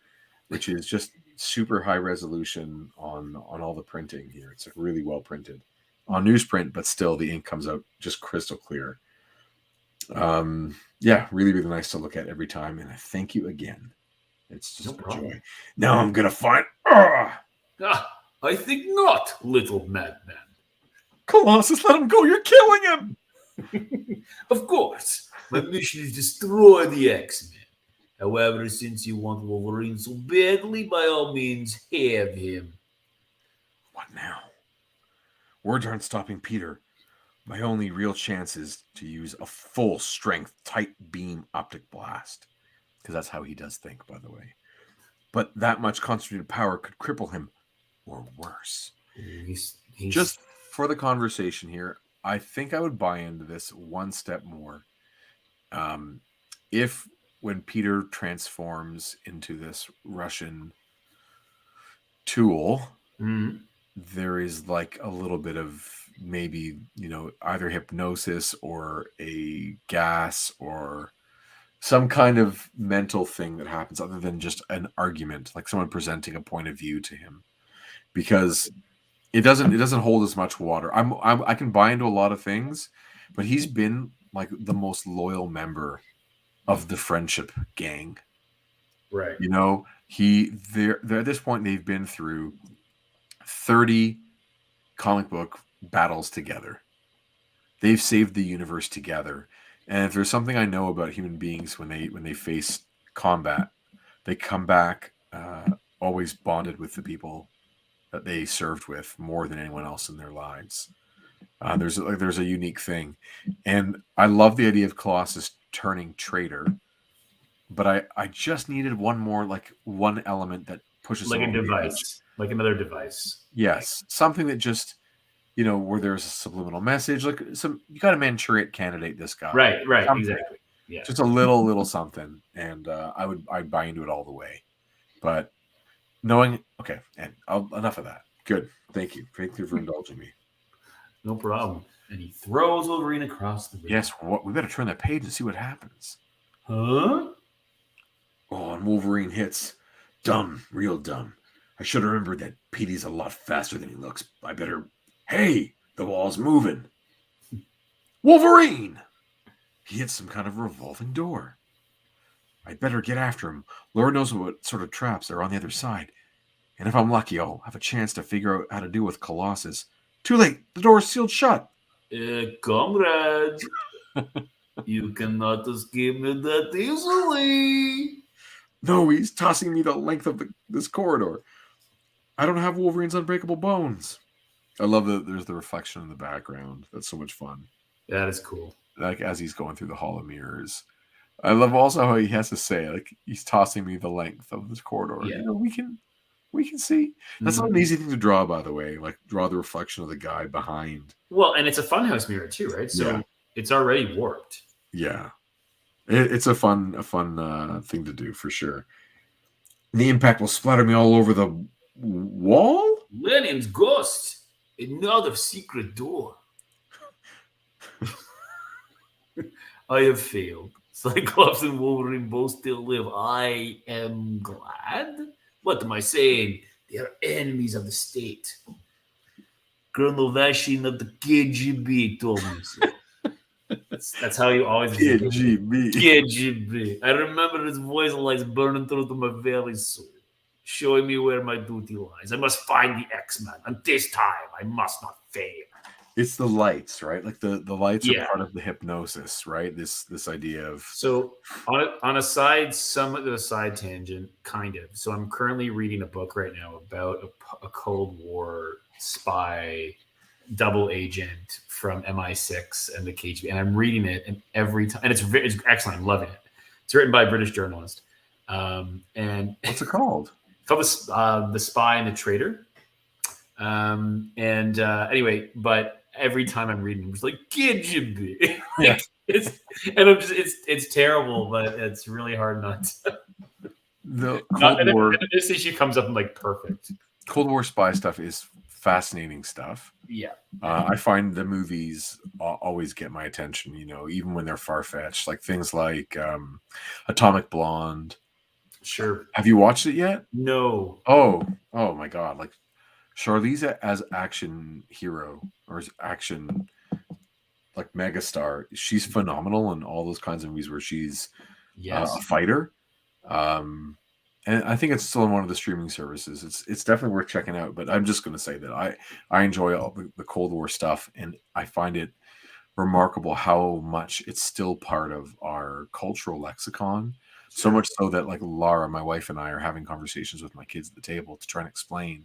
which is just super high resolution on all the printing here. It's really well printed on newsprint, but still the ink comes out just crystal clear. Yeah, really, really nice to look at every time. And I thank you again. It's just No a problem. joy. Now I'm gonna find. I think not, little madman. Colossus, let him go. You're killing him. Of course, my mission is destroy the X-Men. However, since you want Wolverine so badly, by all means, have him. What now? Words aren't stopping Peter. My only real chance is to use a full strength tight beam optic blast. Because that's how he does think, by the way. But that much concentrated power could cripple him, or worse. He's Just for the conversation here, I think I would buy into this one step more. If when Peter transforms into this Russian tool, there is like a little bit of maybe, either hypnosis or a gas or some kind of mental thing that happens other than just an argument, like someone presenting a point of view to him, because it doesn't hold as much water. I can buy into a lot of things, but he's been like the most loyal member of the friendship gang. right. They're at this point they've been through 30 comic book battles together. They've saved the universe together. And if there's something I know about human beings when they face combat, they come back always bonded with the people that they served with more than anyone else in their lives. There's a unique thing, and I love the idea of Colossus turning traitor. But I just needed one element that pushes Like him a over the edge. device, like another device. Something that just where there's a subliminal message, like you got a Manchurian candidate. This guy, Right, something. exactly. Yeah, Just a little something, and I'd buy into it all the way. But knowing, okay, and enough of that. Good, thank you for indulging me. no problem. And he throws Wolverine across the room. Yes, we better turn that page and see what happens. Huh? Oh, and Wolverine hits. Dumb, real dumb. I should have remembered that Petey's a lot faster than he looks. I better. Hey, the wall's moving. Wolverine! He hits some kind of revolving door. I'd better get after him. Lord knows what sort of traps are on the other side. And if I'm lucky, I'll have a chance to figure out how to deal with Colossus. Too late. The door is sealed shut. Comrade, you cannot escape me that easily. No, he's tossing me the length of this corridor. I don't have Wolverine's unbreakable bones. I love that there's the reflection in the background. That's so much fun. That is cool. Like as he's going through the hall of mirrors. I love also how he has to say, like, he's tossing me the length of this corridor. Yeah. We can see. That's not an easy thing to draw, by the way. Like draw the reflection of the guy behind. Well, and it's a funhouse mirror too, right? So it's already warped. Yeah. It's a fun thing to do for sure. The impact will splatter me all over the wall. Lenin's ghost. Another secret door. I have failed. Cyclops and Wolverine both still live. I am glad. What am I saying? They are enemies of the state. Colonel Vashin of the KGB told me so. That's how you always KGB. I remember his voice lights burning through to my very soul, showing me where my duty lies. I must find the X-Men, and this time I must not fail. It's the lights, right? Like the lights are part of the hypnosis, right? This idea of on a side tangent, kind of. So I'm currently reading a book right now about a Cold War spy double agent from MI6 and the KGB, and I'm reading it, and every time, and it's excellent. I'm loving it. It's written by a British journalist. And what's it called? It's called The Spy and the Traitor. Anyway, but every time I'm reading, it's like KGB. Yeah. It's terrible, but it's really hard not to. The Cold War. This issue comes up like perfect. Cold War spy stuff is fascinating stuff. Yeah. I find the movies always get my attention, even when they're far-fetched, like things like Atomic Blonde. Sure. Have you watched it yet? No. Oh my God. Like Charlize as action hero or as action like megastar, she's phenomenal in all those kinds of movies where she's a fighter. And I think it's still on one of the streaming services. It's definitely worth checking out. But I'm just going to say that I enjoy all the Cold War stuff, and I find it remarkable how much it's still part of our cultural lexicon. So much so that like Laura, my wife, and I are having conversations with my kids at the table to try and explain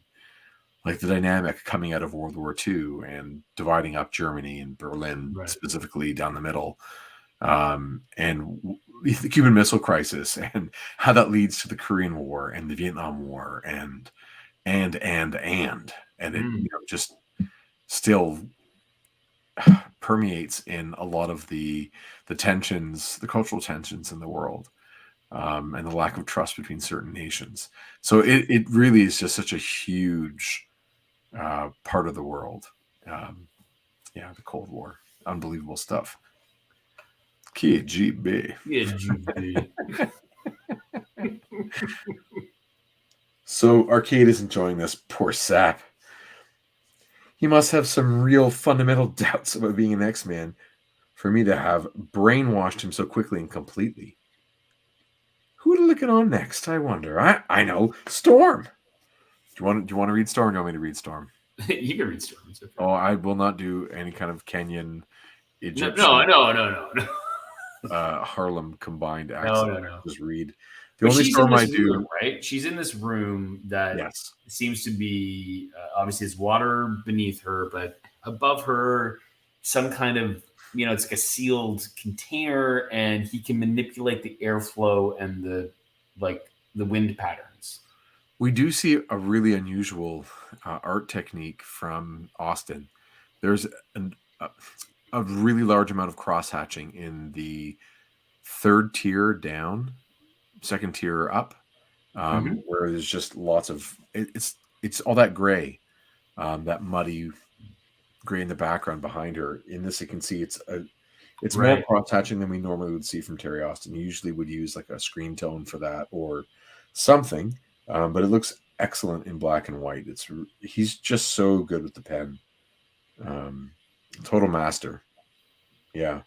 like the dynamic coming out of World War II and dividing up Germany and Berlin specifically down the middle, and the Cuban Missile Crisis and how that leads to the Korean War and the Vietnam War and it just still permeates in a lot of the tensions, the cultural tensions in the world, and the lack of trust between certain nations. So it really is just such a huge part of the world. The Cold War, unbelievable stuff. KGB. So Arcade is enjoying this, poor sap. He must have some real fundamental doubts about being an X-Man for me to have brainwashed him so quickly and completely. Who to look it on next, I wonder? I know. Storm. Do you want to read Storm or do you want me to read Storm? You can read Storm. Okay. Oh, I will not do any kind of Kenyan, Egyptian. No. Harlem combined accent. No. Just read. The only Storm I do. Room, right? She's in this room that seems to be obviously there's water beneath her, but above her, some kind of it's like a sealed container, and he can manipulate the airflow and the wind patterns. We do see a really unusual art technique from Austin. There's a really large amount of cross hatching in the third tier down, second tier up, where there's just lots of it's all that gray, that muddy gray in the background behind her. In this, you can see it's more cross hatching than we normally would see from Terry Austin. You usually would use like a screen tone for that or something, but it looks excellent in black and white. He's just so good with the pen, total master. Yeah.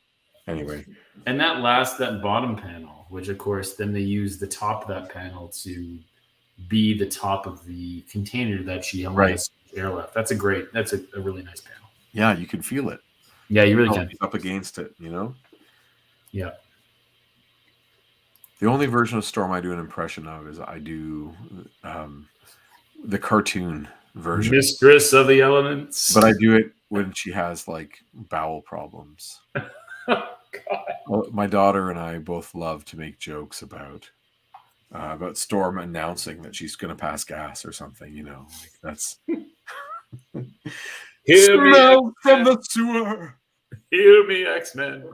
Anyway, and that bottom panel, which of course then they use the top of that panel to be the top of the container that she has airlift. That's a really nice panel. Yeah, you can feel it. Yeah, you really can. Up against it, Yeah. The only version of Storm I do an impression of is I do the cartoon version. Mistress of the Elements. But I do it when she has like bowel problems. God. Well, my daughter and I both love to make jokes about Storm announcing that she's going to pass gas or something. Like that's smell from the sewer. Hear me, X-Men.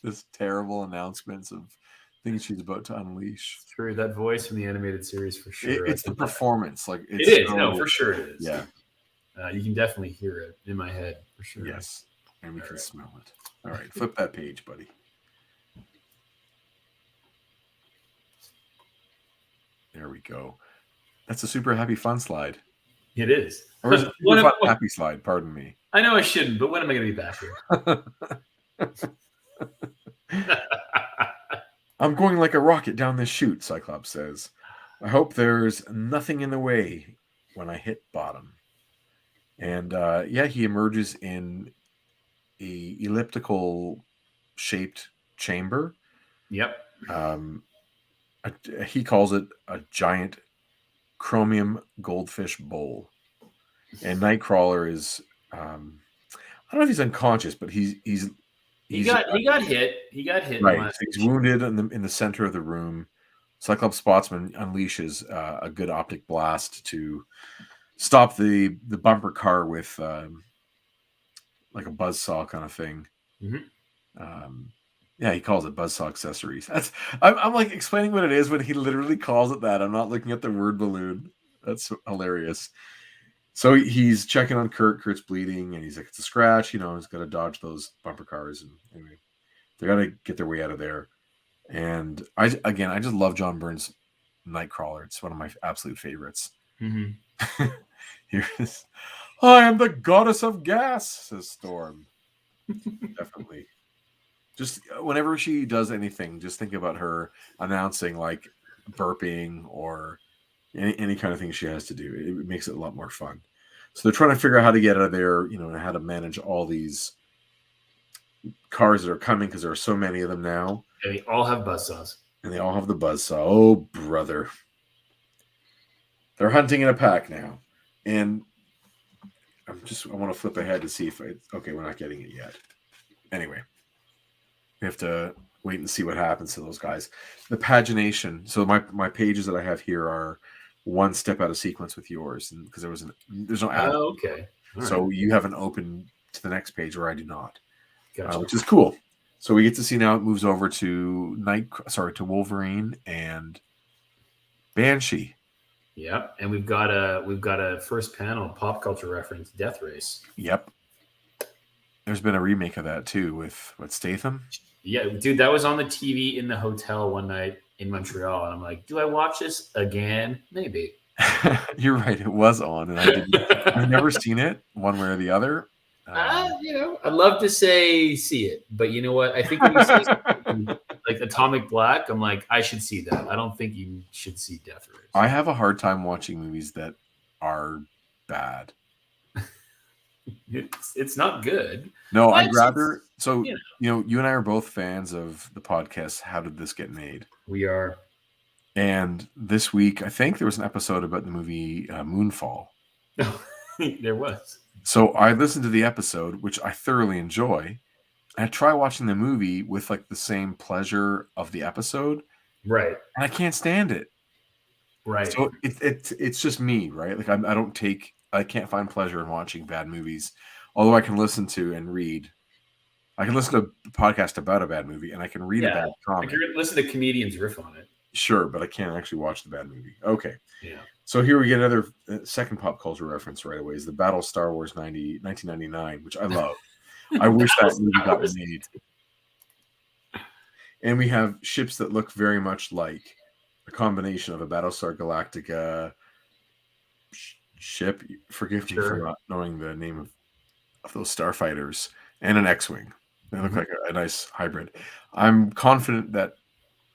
This terrible announcements of things she's about to unleash. It's true, that voice from the animated series for sure. It's the performance, like it is. No, for sure it is. Yeah, you can definitely hear it in my head for sure. Yes, and we can smell it. All right, flip that page, buddy. There we go. That's a super happy fun slide. It is. Or is it a fun happy slide? Pardon me. I know I shouldn't, but when am I going to be back here? I'm going like a rocket down this chute, Cyclops says. I hope there's nothing in the way when I hit bottom. And he emerges in a elliptical shaped chamber. Yep. He calls it a giant chromium goldfish bowl. And Nightcrawler is I don't know if he's unconscious, but he got hit. He got hit. Right. So he's wounded in the center of the room. Cyclops Spotsman unleashes a good optic blast to stop the bumper car with like a buzzsaw kind of thing. Mm-hmm. He calls it buzzsaw accessories. I'm like explaining what it is when he literally calls it that. I'm not looking at the word balloon. That's hilarious. So he's checking on Kurt. Kurt's bleeding, and he's like, it's a scratch. He's got to dodge those bumper cars. And anyway, they got to get their way out of there. And I just love John Byrne's Nightcrawler. It's one of my absolute favorites. Mm-hmm. Here's, I am the goddess of gas, says Storm. Definitely. Just whenever she does anything, just think about her announcing, like, burping or any kind of thing she has to do. It makes it a lot more fun. So they're trying to figure out how to get out of there, and how to manage all these cars that are coming because there are so many of them now. They all have buzzsaws. And they all have the buzzsaw. Oh, brother. They're hunting in a pack now. And I want to flip ahead to see if okay, we're not getting it yet. Anyway, we have to wait and see what happens to those guys. The pagination. So my pages that I have here are one step out of sequence with yours, and because there's no ad. Oh, okay. All so right. you have an open to the next page where I do not, Gotcha. which is cool. So we get to see now it moves over to to Wolverine and Banshee. Yep, and we've got a first panel pop culture reference, Death Race. Yep. There's been a remake of that too with Statham. Yeah, dude, that was on the TV in the hotel one night in Montreal, and I'm like, do I watch this again? Maybe. You're right, it was on, and I've never seen it one way or the other. I'd love to see it, but you know what? I think when you say like Atomic Black, I'm like, I should see that. I don't think you should see Death Race. I have a hard time watching movies that are bad. It's not good. No, well, I'd rather. So you and I are both fans of the podcast. How did this get made? We are. And this week, I think there was an episode about the movie Moonfall. There was. So I listened to the episode, which I thoroughly enjoy. I try watching the movie with like the same pleasure of the episode, right? And I can't stand it, right? So it's just me, right? Like I can't find pleasure in watching bad movies, although I can listen to and read. I can listen to a podcast about a bad movie, and I can read a bad comic. I can listen to comedians riff on it. Sure, but I can't actually watch the bad movie. Okay. Yeah. So here we get another second pop culture reference right away. Is the Battle Star Wars 1999, which I love. I wish that movie got made. And we have ships that look very much like a combination of a Battlestar Galactica ship. Forgive me for not knowing the name of those starfighters, and an X-Wing. They look like a nice hybrid. I'm confident that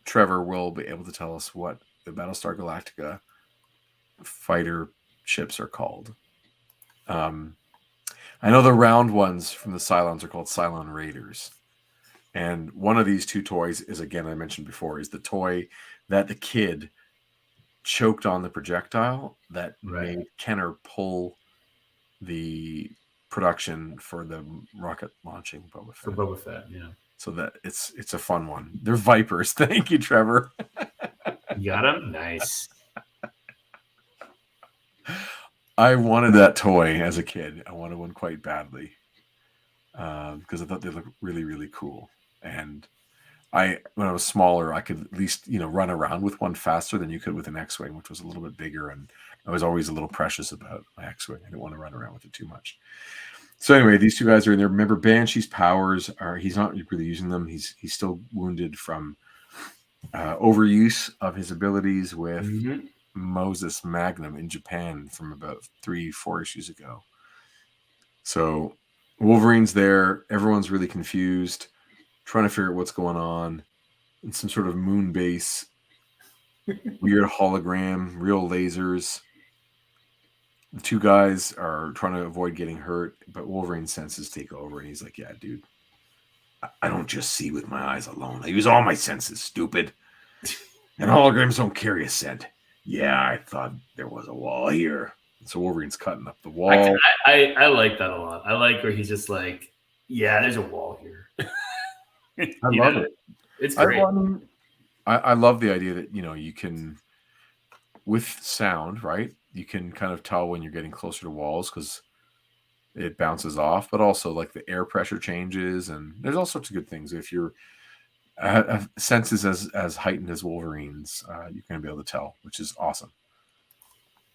Trevor will be able to tell us what the Battlestar Galactica fighter ships are called. I know the round ones from the Cylons are called Cylon Raiders. And one of these two toys is, again, I mentioned before, is the toy that the kid choked on the projectile that made Kenner pull the production for the rocket launching Boba Fett. For Boba Fett, yeah. So that it's a fun one. They're Vipers. Thank you, Trevor. You got them? Nice. I wanted that toy as a kid. I wanted one quite badly because I thought they looked really, really cool. And when I was smaller, I could at least run around with one faster than you could with an X-Wing, which was a little bit bigger. And I was always a little precious about my X-Wing. I didn't want to run around with it too much. So anyway, these two guys are in there. Remember, Banshee's powers he's not really using them. He's still wounded from overuse of his abilities with Moses Magnum in Japan from about 3-4 issues ago. So Wolverine's there. Everyone's really confused, trying to figure out what's going on. In some sort of moon base, weird hologram, real lasers. The two guys are trying to avoid getting hurt, but Wolverine's senses take over, and he's like, yeah, dude, I don't just see with my eyes alone. I use all my senses, stupid. And holograms don't carry a scent. Yeah, I thought there was a wall here. So Wolverine's cutting up the wall. I like that a lot. I like where he's just like, yeah, there's a wall here. I love it. It's great. I love the idea that, you can, with sound, right? You can kind of tell when you're getting closer to walls because it bounces off, but also like the air pressure changes, and there's all sorts of good things. If your senses as heightened as Wolverine's, you're going to be able to tell, which is awesome.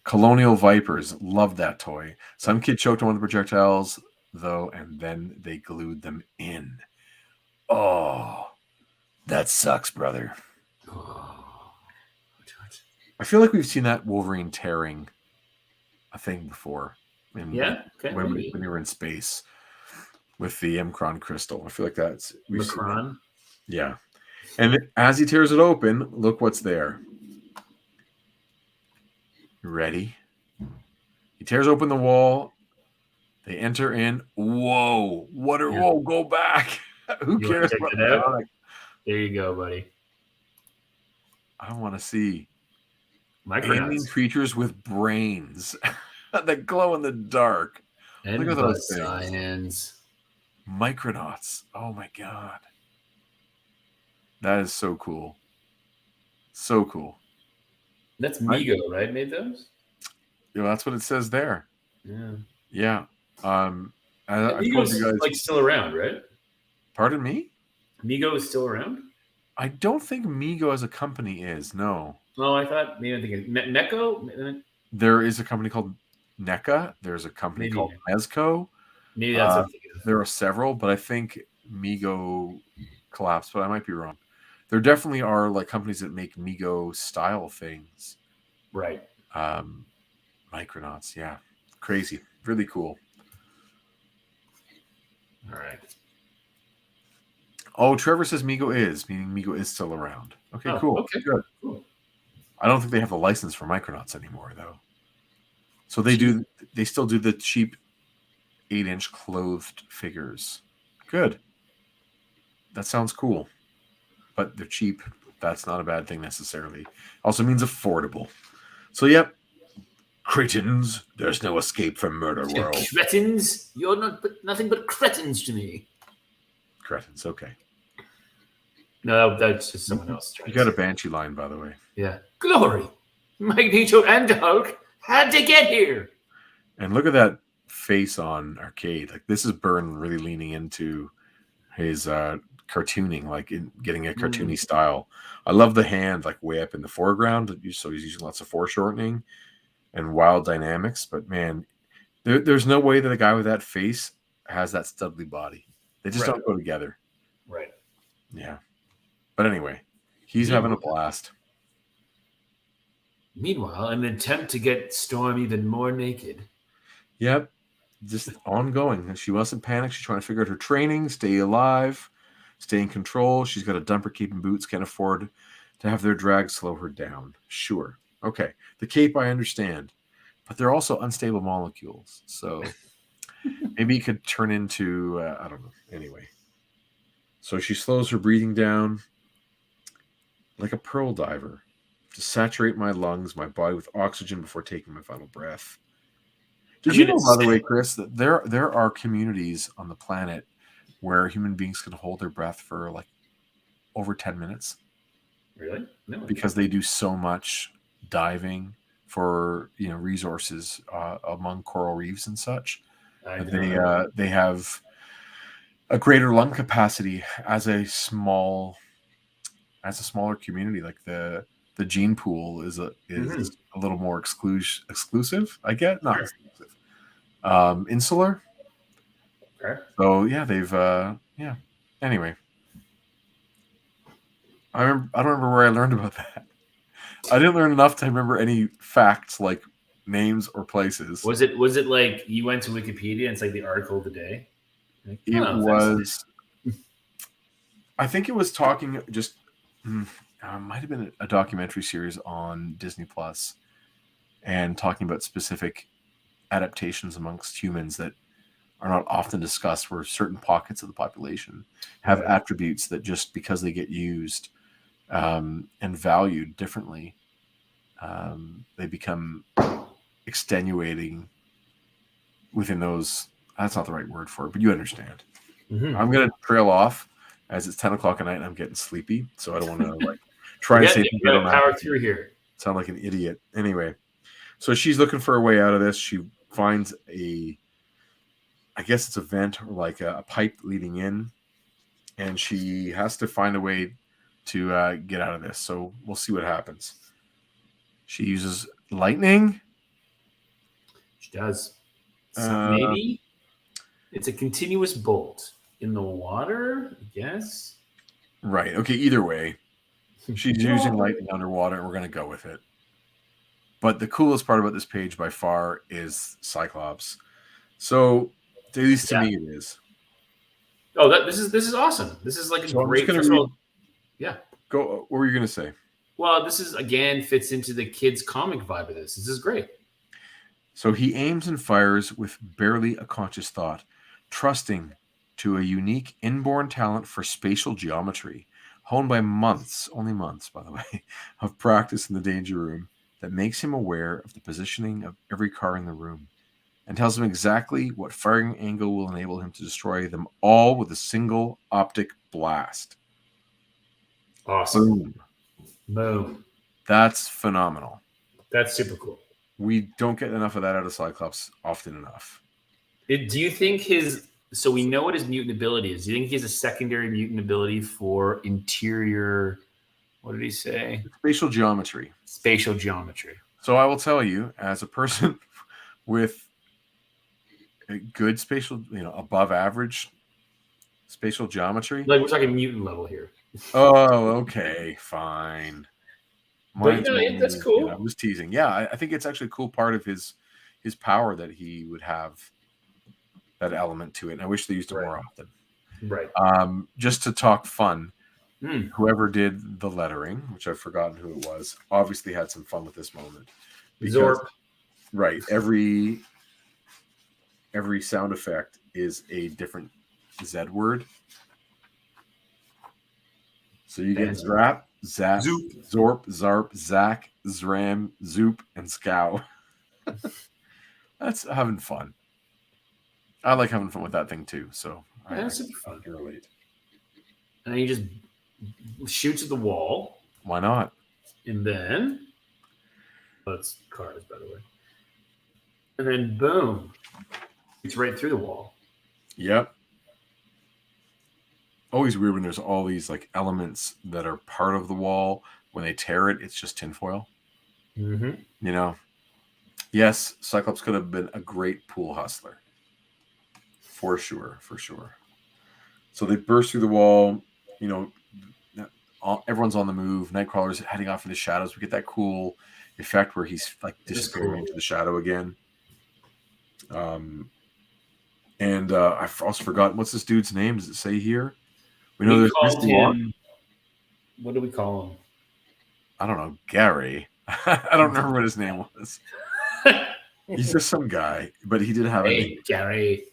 Colonial Vipers, love that toy. Some kid choked on one of the projectiles, though, and then they glued them in. Oh, that sucks, brother. I feel like we've seen that Wolverine tearing a thing before. When we were in space with the Mcron crystal. I feel like Mcron? Yeah. And as he tears it open, look what's there. Ready? He tears open the wall. They enter in. Whoa! Whoa! Go back! Who You want cares to check about it out? Sonic? There you go, buddy. I want to see Micronauts. alien creatures with brains that glow in the dark. And Look at those buzz hands. Micronauts. Oh my god. That is so cool. So cool. That's Mego, right? Made those? Yeah, that's what it says there. Yeah. Yeah. I told Mego's you guys. like still around, right? Pardon me? Mego is still around? I don't think Mego as a company is. No. Oh, I thought maybe I'm thinking Neko. There is a company called NECA. There's a company Maybe. called Mezco. Maybe that's what I'm thinking of. There are several, but I think Mego collapsed, but I might be wrong. There definitely are like companies that make Mego style things. Right. Micronauts, yeah. Crazy. Really cool. All right. Oh, Trevor says Mego is, meaning Mego is still around. Okay, cool. Okay, good. Cool. I don't think they have the license for Micronauts anymore, though. So they still do the cheap 8-inch clothed figures. Good. That sounds cool. But they're cheap. That's not a bad thing necessarily. Also means affordable. So, yep. Cretins, there's no escape from Murder World. Cretins? You're nothing but cretins to me. Cretins, okay. No, that's just someone else. You got a Banshee line, by the way. Yeah. Glory! Magneto and Hulk had to get here! And look at that face on Arcade. Like, this is Byrne really leaning into his cartooning, like getting a cartoony style. I love the hand, like, way up in the foreground. So he's using lots of foreshortening and wild dynamics. But, man, there's no way that a guy with that face has that studly body. They just don't go together. Right. Yeah. But anyway, he's having a blast. Meanwhile, an attempt to get Storm even more naked. Yep. Just ongoing. She mustn't panic. She's trying to figure out her training, stay alive, stay in control. She's got a dumper cape and boots, can't afford to have their drag slow her down. Sure. Okay. The cape, I understand. But they're also unstable molecules. So maybe it could turn into, I don't know. Anyway. So she slows her breathing down like a pearl diver to saturate my lungs, my body with oxygen before taking my final breath. Did you know, by the way, Chris, that there are communities on the planet where human beings can hold their breath for like over 10 minutes? Really? No. Because they do so much diving for resources among coral reefs and such. They have a greater lung capacity as a smaller community. Like the gene pool is a little more exclusive. I get not exclusive. Insular. Okay. So yeah, they've Anyway, I don't remember where I learned about that. I didn't learn enough to remember any facts like names or places. Was it like you went to Wikipedia and it's like the article of the day? Like, it was. I think it was talking just. Might have been a documentary series on Disney Plus, and talking about specific adaptations amongst humans that are not often discussed, where certain pockets of the population have attributes that just because they get used and valued differently, they become extenuating within those. That's not the right word for it, but you understand. Mm-hmm. I'm going to trail off as it's 10 o'clock at night and I'm getting sleepy, so I don't want to try and say power through here. Sound like an idiot. Anyway, so she's looking for a way out of this. She finds I guess it's a vent or like a pipe leading in, and she has to find a way to get out of this. So we'll see what happens. She uses lightning. She does. So maybe it's a continuous bolt in the water, I guess. Right. Okay. Either way, she's using lightning underwater, and we're going to go with it. But the coolest part about this page by far is Cyclops. So, at least to me, it is. Oh, this is awesome. This is like a great. Go. What were you going to say? Well, this is again fits into the kids' comic vibe of this. This is great. So he aims and fires with barely a conscious thought, trusting to a unique inborn talent for spatial geometry, honed by months, only months, by the way, of practice in the danger room that makes him aware of the positioning of every car in the room and tells him exactly what firing angle will enable him to destroy them all with a single optic blast. Awesome. Boom. Boom. That's phenomenal. That's super cool. We don't get enough of that out of Cyclops often enough. Do you think his... So we know what his mutant ability is. Do you think he has a secondary mutant ability for interior... What did he say? Spatial geometry. Spatial geometry. So I will tell you, as a person with a good spatial, above average spatial geometry. Like we're talking mutant level here. Oh, okay, fine. But that's cool. I was teasing. Yeah, I think it's actually a cool part of his power that he would have that element to it. And I wish they used it more often. Right. Just to talk fun, whoever did the lettering, which I've forgotten who it was, obviously had some fun with this moment. Because, Zorp. Right. Every sound effect is a different Z word. So you get Zrap, Zap, Zoop. Zorp, Zarp, Zack, Zram, Zoop, and Scow. That's having fun. I like having fun with that thing too. So that's super fun. I can relate. And he just shoots at the wall. Why not? And then that's cars, by the way. And then boom, it's right through the wall. Yep. Always weird when there's all these like elements that are part of the wall. When they tear it, it's just tinfoil. Mm-hmm. Yes, Cyclops could have been a great pool hustler. For sure. So they burst through the wall. Everyone's on the move. Nightcrawler's heading off in the shadows. We get that cool effect where he's like disappearing into the shadow again. And I've also forgotten what's this dude's name. Does it say here? We know there's him. What do we call him? I don't know, Gary. I don't remember what his name was. He's just some guy, but he did have a name. Gary.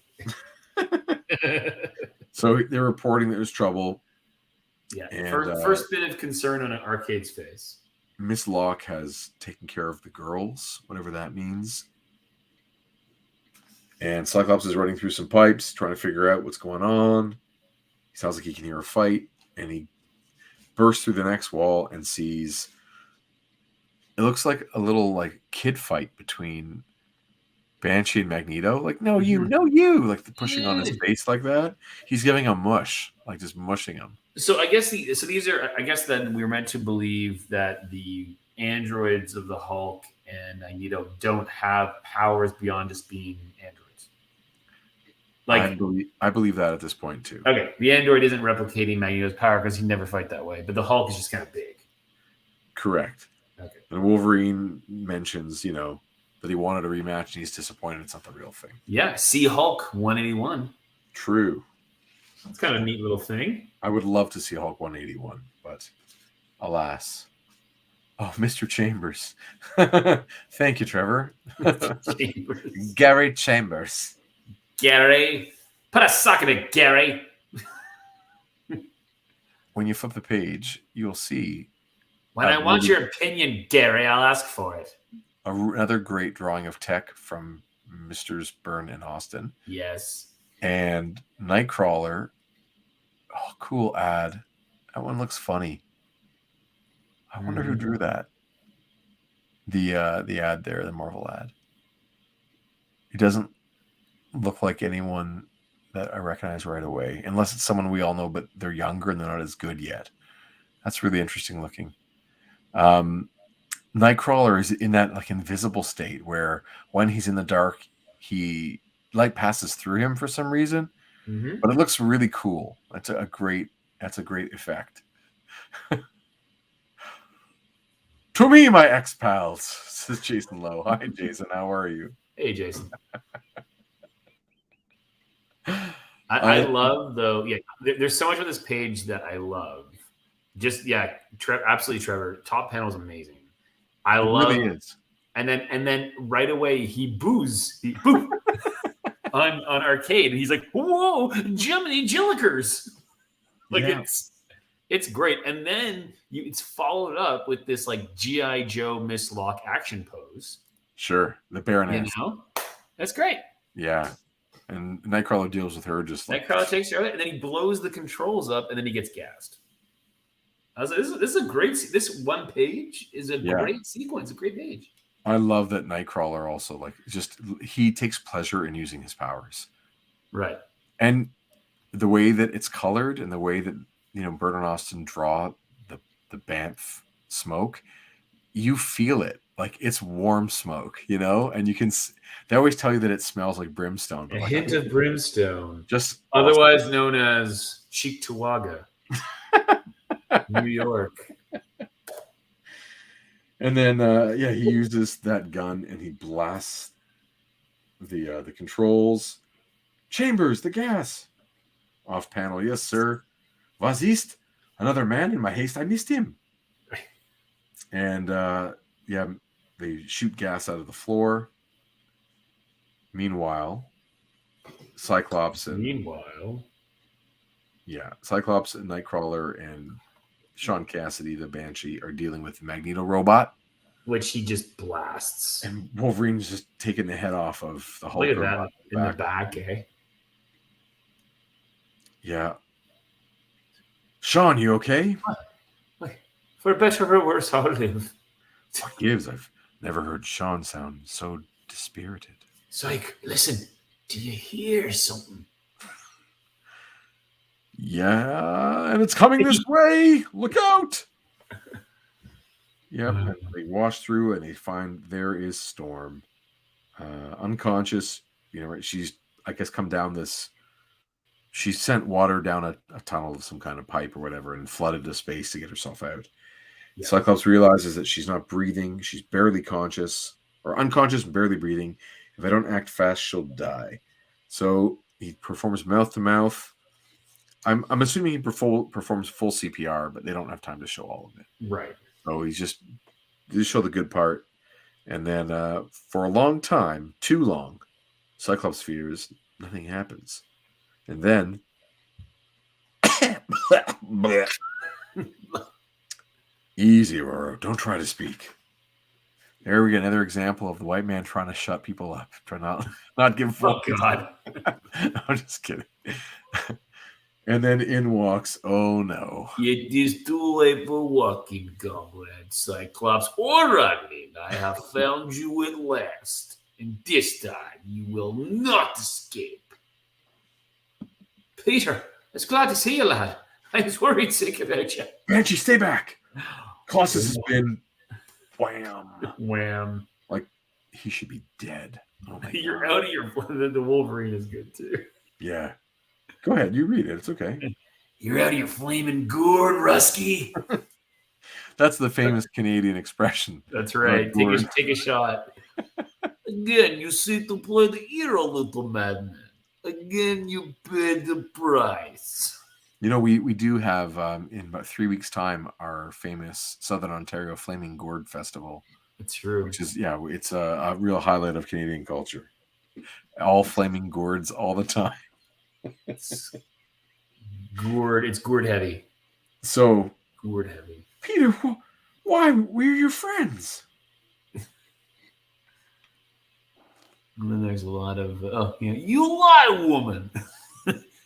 So they're reporting that there's trouble. Yeah. And, first bit of concern on an arcade's face. Miss Locke has taken care of the girls, whatever that means. And Cyclops is running through some pipes, trying to figure out what's going on. He sounds like he can hear a fight, and he bursts through the next wall and sees... It looks like a little like kid fight between Banshee and Magneto. Like, no, you, like the pushing on his face like that. He's giving a mush, like just mushing him. So I guess these are. I guess then we were meant to believe that the androids of the Hulk and Magneto don't have powers beyond just being androids. Like I believe that at this point too. Okay, the android isn't replicating Magneto's power because he'd never fight that way, but the Hulk is just kind of big. Correct. Okay. And Wolverine mentions, that he wanted a rematch and he's disappointed it's not the real thing. Yeah, see Hulk 181. True. It's kind of a neat little thing. I would love to see Hulk 181, but alas. Oh, Mr. Chambers. Thank you, Trevor. Chambers. Gary Chambers. Gary. Put a sock in it, Gary. When you flip the page, you'll see... When I want your opinion, Gary, I'll ask for it. Another great drawing of Tech from Misters Byrne and Austin. Yes. And Nightcrawler. Oh, cool ad. That one looks funny. I wonder who drew that. The ad there, the Marvel ad. It doesn't look like anyone that I recognize right away, unless it's someone we all know, but they're younger and they're not as good yet. That's really interesting looking. Nightcrawler is in that like invisible state where when he's in the dark, light passes through him for some reason, but it looks really cool. That's a great effect. To me, my ex-pals, says Jason Lowe. Hi, Jason. How are you? Hey, Jason. I love, though, there's so much on this page that I love. Just absolutely, Trevor. Top panel is amazing. I It love really is. And then right away he boos on Arcade, and he's like, "Whoa, Jiminy Jillikers!" Like it's great. And then it's followed up with this like GI Joe Miss Lock action pose. Sure, the Baroness. That's great. Yeah, and Nightcrawler deals with her just like Nightcrawler takes her out, and then he blows the controls up, and then he gets gassed. I was like, this is a great. This one page is a great sequence, a great page. I love that Nightcrawler also he takes pleasure in using his powers, right? And the way that it's colored and the way that Bert and Austin draw the Banff smoke, you feel it like it's warm smoke, and you can. They always tell you that it smells like brimstone, but a hint of brimstone, just otherwise known as Cheektowaga, New York. And then, he uses that gun and he blasts the controls. Chambers, the gas. Off panel, yes, sir. Was ist? Another man in my haste, I missed him. And, they shoot gas out of the floor. Meanwhile, Cyclops and Nightcrawler and Sean Cassidy, the Banshee, are dealing with the Magneto robot, which he just blasts, and Wolverine's just taking the head off of the Hulk. Look at that in the back, eh? Yeah. Sean, you okay? For better or worse, I'll live. What gives? I've never heard Sean sound so dispirited. Psych, listen. Do you hear something? Yeah, and it's coming this way. Look out! Yep, and they wash through and they find there is Storm, unconscious. She's I guess come down this. She sent water down a tunnel of some kind of pipe or whatever and flooded the space to get herself out. Yeah. Cyclops realizes that she's not breathing. She's barely conscious or unconscious, barely breathing. If I don't act fast, she'll die. So he performs mouth to mouth. I'm assuming he performs full CPR, but they don't have time to show all of it. Right. So they just show the good part. And then for a long time, too long, Cyclops fears nothing happens. And then easy, Aurora. Don't try to speak. There we get another example of the white man trying to shut people up. Try not give full. Oh, God. I'm just kidding. And then in walks, oh no. It is too late for walking, comrade Cyclops. Or running. I have found you at last. And this time you will not escape. Peter, it's glad to see you, lad. I was worried sick about you. Banshee, stay back. Colossus has been wham. Like he should be dead. Oh my You're God. Out of your. The Wolverine is good too. Yeah. Go ahead, you read it. It's okay. You're out of your flaming gourd, Rusky. That's the famous Canadian expression. That's right. Take a shot. Again, you seek to play the hero, little madman. Again, you paid the price. We do have in about 3 weeks' time our famous Southern Ontario Flaming Gourd Festival. It's true. Which is it's a real highlight of Canadian culture. All flaming gourds all the time. It's gourd heavy. So gourd heavy. Peter, why? We're your friends. And then there's a lot of you lie, woman.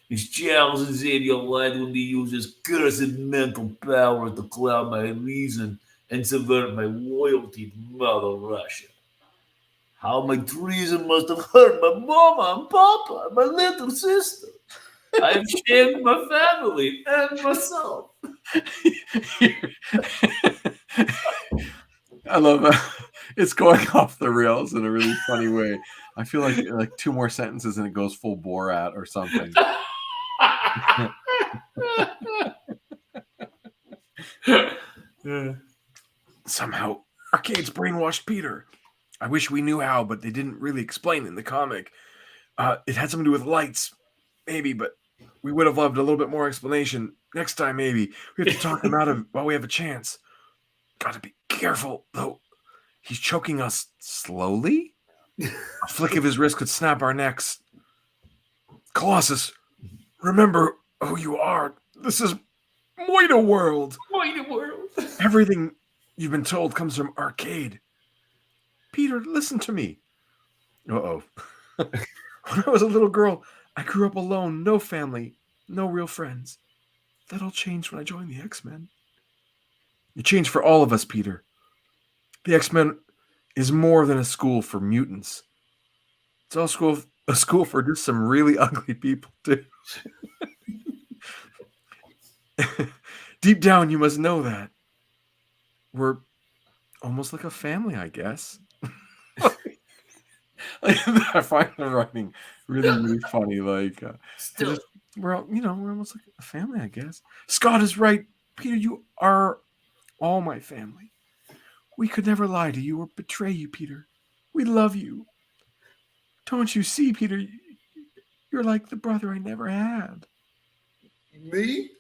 It's Charles Xavier lied when he uses cursed mental power to cloud my reason and subvert my loyalty to Mother Russia. How my treason must have hurt my mama and papa and my little sister. I have shamed my family and myself. I love it's going off the rails in a really funny way. I feel like 2 more sentences and it goes full Borat or something. Somehow, Arcade's brainwashed Peter. I wish we knew how, but they didn't really explain in the comic. It had something to do with lights, maybe, but We would have loved a little bit more explanation. Next time, maybe. We have to talk him out of while we have a chance. Gotta be careful, though. He's choking us slowly. A flick of his wrist could snap our necks. Colossus, remember who you are. This is MURDERWORLD. MURDERWORLD. Everything you've been told comes from Arcade. Peter, listen to me. Uh-oh. When I was a little girl, I grew up alone, no family, no real friends. That all changed when I joined the X-Men. It changed for all of us, Peter. The X-Men is more than a school for mutants. It's also a school for just some really ugly people, too. Deep down, you must know that. We're almost like a family, I guess. I find the writing really, really funny. Like, we're almost like a family, I guess. Scott is right. Peter, you are all my family. We could never lie to you or betray you, Peter. We love you. Don't you see, Peter? You're like the brother I never had. Me?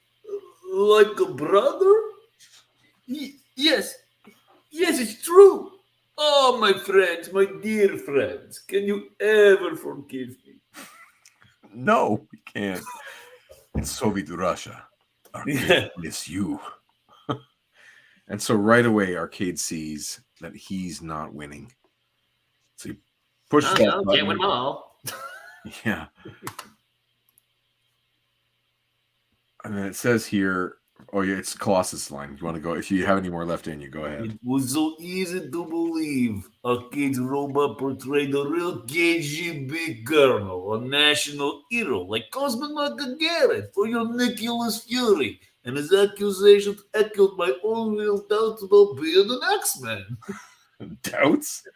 Like a brother? Yes. Yes, it's true. Oh, my friends, my dear friends, can you ever forgive me? No, we can't. It's Soviet Russia. Arcade miss you. And so right away, Arcade sees that he's not winning. So he pushes that button. Can't win them all. Yeah. And then it says here, oh yeah, it's Colossus line. You want to go? If you have any more left in you, go ahead. It was so easy to believe. Arcade's robot portrayed a real KGB colonel, a national hero like Cosmonaut Gagarin for your Nicholas Fury, and his accusations echoed my own real doubts about being an X-Men. Doubts?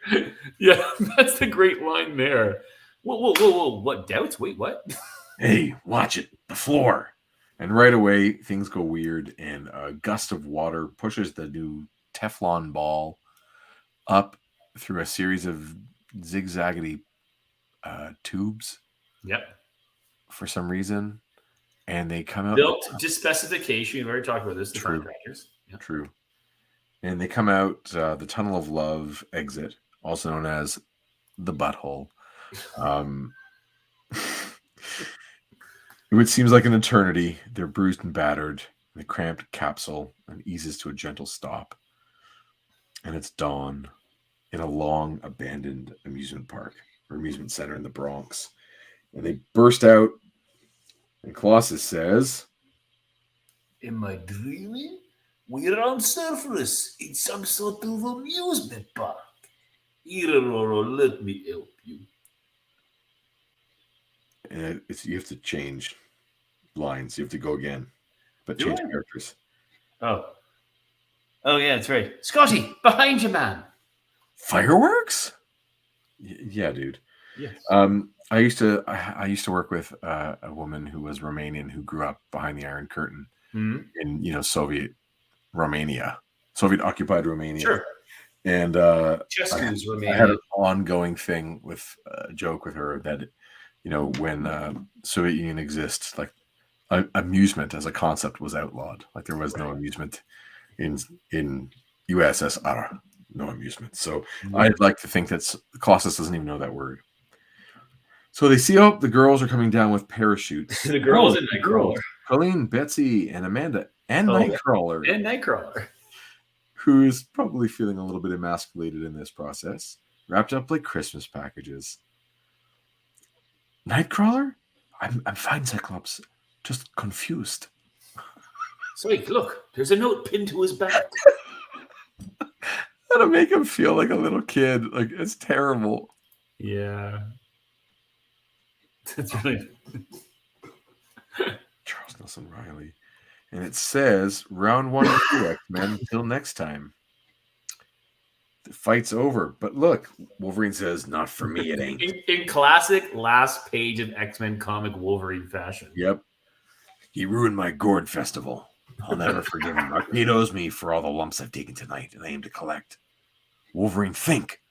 Yeah, that's the great line there. Whoa. What doubts? Wait, what? Hey, watch it. The floor. And right away, things go weird, and a gust of water pushes the new Teflon ball up through a series of zigzaggedy tubes. Yep. For some reason. And they come out. Built to specification. We've already talked about this. The contractors. Yep. True. And they come out the Tunnel of Love exit, also known as the butthole. It seems like an eternity. They're bruised and battered. The cramped capsule and eases to a gentle stop. And it's dawn in a long abandoned amusement park or amusement center in the Bronx. And they burst out. And Colossus says, Am I dreaming? We're on surface in some sort of amusement park. Here, Aurora, let me help you. and you have to change lines. You have to go again, but change characters. Oh, yeah, that's right. Scotty, behind you, man. Fireworks? Yeah, dude. Yes. I used to work with a woman who was Romanian who grew up behind the Iron Curtain in Soviet Romania, Soviet occupied Romania. Sure. And Chesku's Romania. I had an ongoing thing with a joke with her that when Soviet Union exists, like amusement as a concept was outlawed. Like there was no amusement in USSR, no amusement. So I'd like to think that Colossus doesn't even know that word. So they see the girls are coming down with parachutes. The girls and Nightcrawler. Colleen, Betsy, and Amanda, and Nightcrawler. And Nightcrawler. Who is probably feeling a little bit emasculated in this process. Wrapped up like Christmas packages. Nightcrawler? I'm fine, Cyclops. Just confused. Psych, look, there's a note pinned to his back. That'll make him feel like a little kid. Like, it's terrible. Yeah. That's right. Charles Nelson Riley. And it says, round 1 of 2, X-Men. Until next time. The fight's over. But look, Wolverine says, not for me, it ain't. In classic last page of X-Men comic Wolverine fashion. Yep. He ruined my gourd festival. I'll never forgive him. He owes me for all the lumps I've taken tonight, and I aim to collect. Wolverine, think.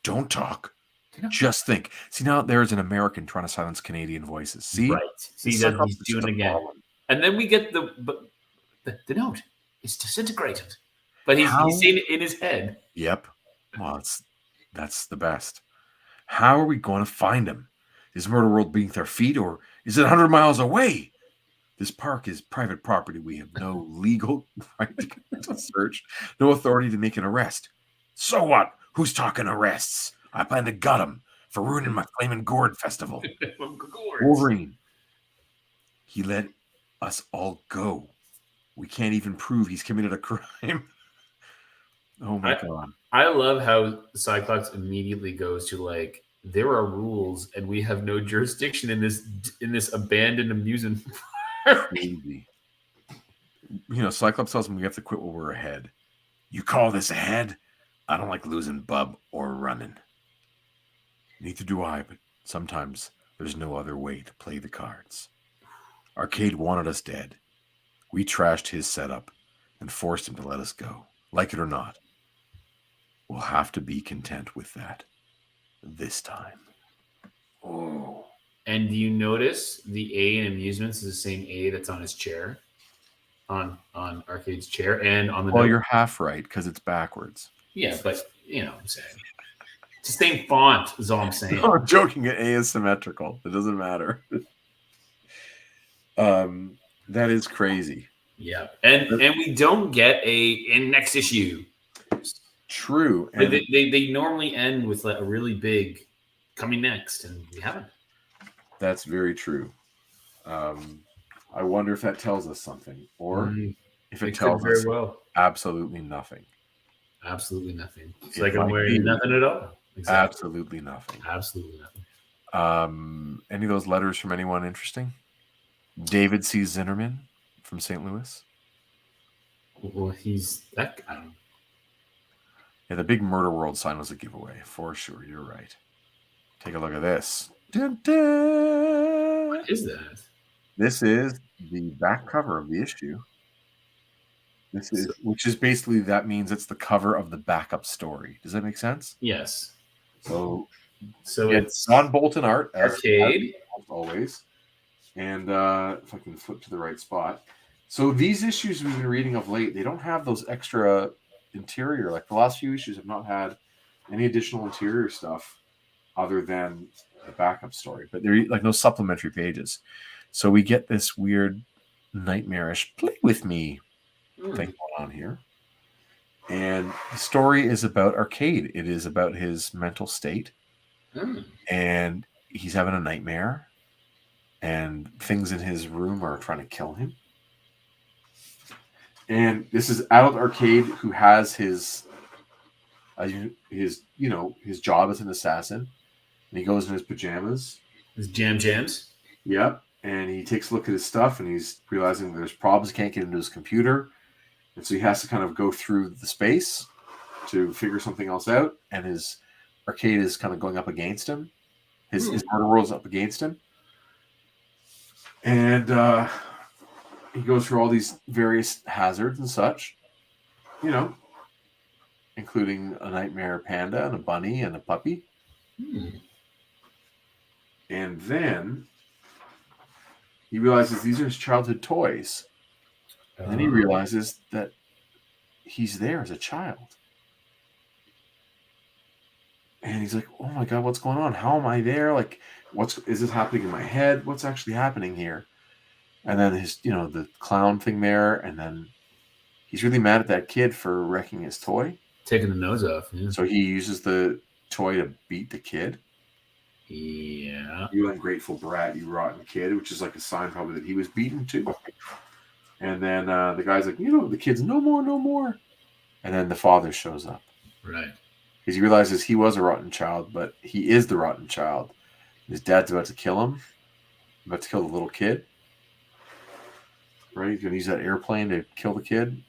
Don't talk. Just think. See, now there's an American trying to silence Canadian voices. See? Right. See, It's that like he's just doing a it again. problem. And then we get the note is disintegrated. But he's How? saying it in his head. Yep. Well, that's the best. How are we going to find him? Is Murder World beneath our feet, or is it 100 miles away? This park is private property. We have no legal right to search, no authority to make an arrest. So what? Who's talking arrests? I plan to gut him for ruining my Flamin' Gourd festival. Wolverine. He let us all go. We can't even prove he's committed a crime. Oh my God. I love how Cyclops immediately goes to like, there are rules and we have no jurisdiction in this abandoned amusement park. Crazy. Cyclops tells him we have to quit while we're ahead. You call this ahead? I don't like losing bub or running. Neither do I, but sometimes there's no other way to play the cards. Arcade wanted us dead. We trashed his setup and forced him to let us go. Like it or not, we'll have to be content with that this time. Oh. And do you notice the A in amusements is the same A that's on his chair? On Arcade's chair and on the Well, note? you're half right because it's backwards. Yeah, but you know what I'm saying. It's the same font is all I'm saying. No, I'm joking. A is symmetrical. It doesn't matter. That is crazy. Yeah. And we don't get in next issue. True. And they normally end with like a really big coming next, and we haven't. That's very true. I wonder if that tells us something, or if it tells us absolutely nothing. Absolutely nothing. It's like I'm wearing nothing at all. Exactly. Absolutely nothing. Absolutely nothing. Any of those letters from anyone interesting? David C. Zinnerman from St. Louis. Well, he's that guy. Yeah, the big Murder World sign was a giveaway for sure. You're right. Take a look at this. Dun, dun. What is that? This is the back cover of the issue. Which is basically, that means it's the cover of the backup story. Does that make sense? Yes. So it's Don Bolton art, Arcade, as always. And if I can flip to the right spot. So these issues we've been reading of late, they don't have those extra interior. Like the last few issues have not had any additional interior stuff other than the backup story. But they're like no supplementary pages. So we get this weird nightmarish play with me thing going on here. And the story is about Arcade. It is about his mental state. And he's having a nightmare. And things in his room are trying to kill him. And this is adult Arcade, who has his job as an assassin. And he goes in his pajamas. His jams. Yep. And he takes a look at his stuff, and he's realizing there's problems. He can't get into his computer. And so he has to kind of go through the space to figure something else out. And his Arcade is kind of going up against him. His Murder World's up against him. And he goes through all these various hazards and such, including a nightmare panda and a bunny and a puppy. And then he realizes these are his childhood toys. And then he realizes that he's there as a child. And he's like, oh my God, what's going on? How am I there? Like, is this happening in my head? What's actually happening here? And then his, the clown thing there. And then he's really mad at that kid for wrecking his toy. Taking the nose off. Yeah. So he uses the toy to beat the kid. Yeah. You ungrateful brat, you rotten kid, which is like a sign probably that he was beaten too. And then the guy's like, the kid's no more. And then the father shows up. Right. Because he realizes he was a rotten child, but he is the rotten child. His dad's about to kill him. About to kill the little kid. Right? He's going to use that airplane to kill the kid.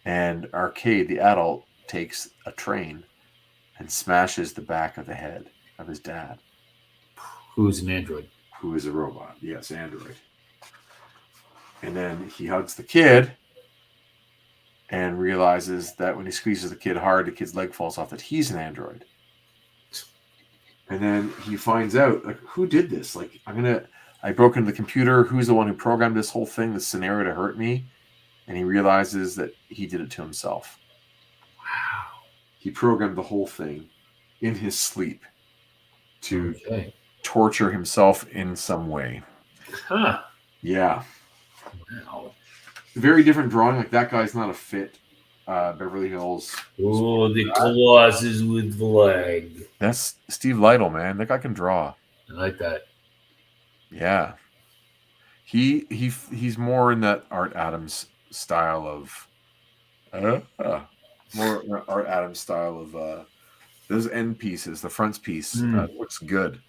And Arcade, the adult, takes a train and smashes the back of the head of his dad. Who's an android. Who is a robot. Yes, android. And then he hugs the kid and realizes that when he squeezes the kid hard, the kid's leg falls off, that he's an android. And then he finds out, like, who did this? Like, I broke into the computer. Who's the one who programmed this whole thing, this scenario to hurt me? And he realizes that he did it to himself. Wow. He programmed the whole thing in his sleep to Okay. torture himself in some way. Huh. Yeah. Wow. Very different drawing. Like, that guy's not a fit Beverly Hills. Oh, the Colossus with flag. That's Steve Lytle, man. That guy can draw. I like that. Yeah. He's more in that Art Adams style of more Art Adams style of those end pieces. The front piece looks good.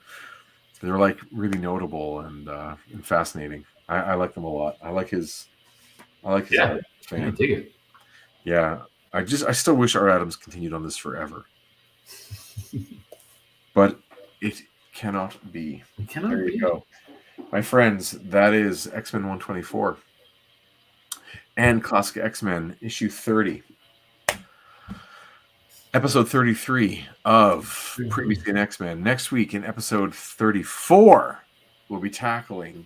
They're like really notable and fascinating. I like them a lot. I like his art. I Fan. dig it. Yeah. I still wish Art Adams continued on this forever. But it cannot be. It cannot There be. you go. My friends, that is X-Men 124 and Classic X-Men issue 30. Episode 33 of Previously in X-Men. Next week in episode 34, we'll be tackling...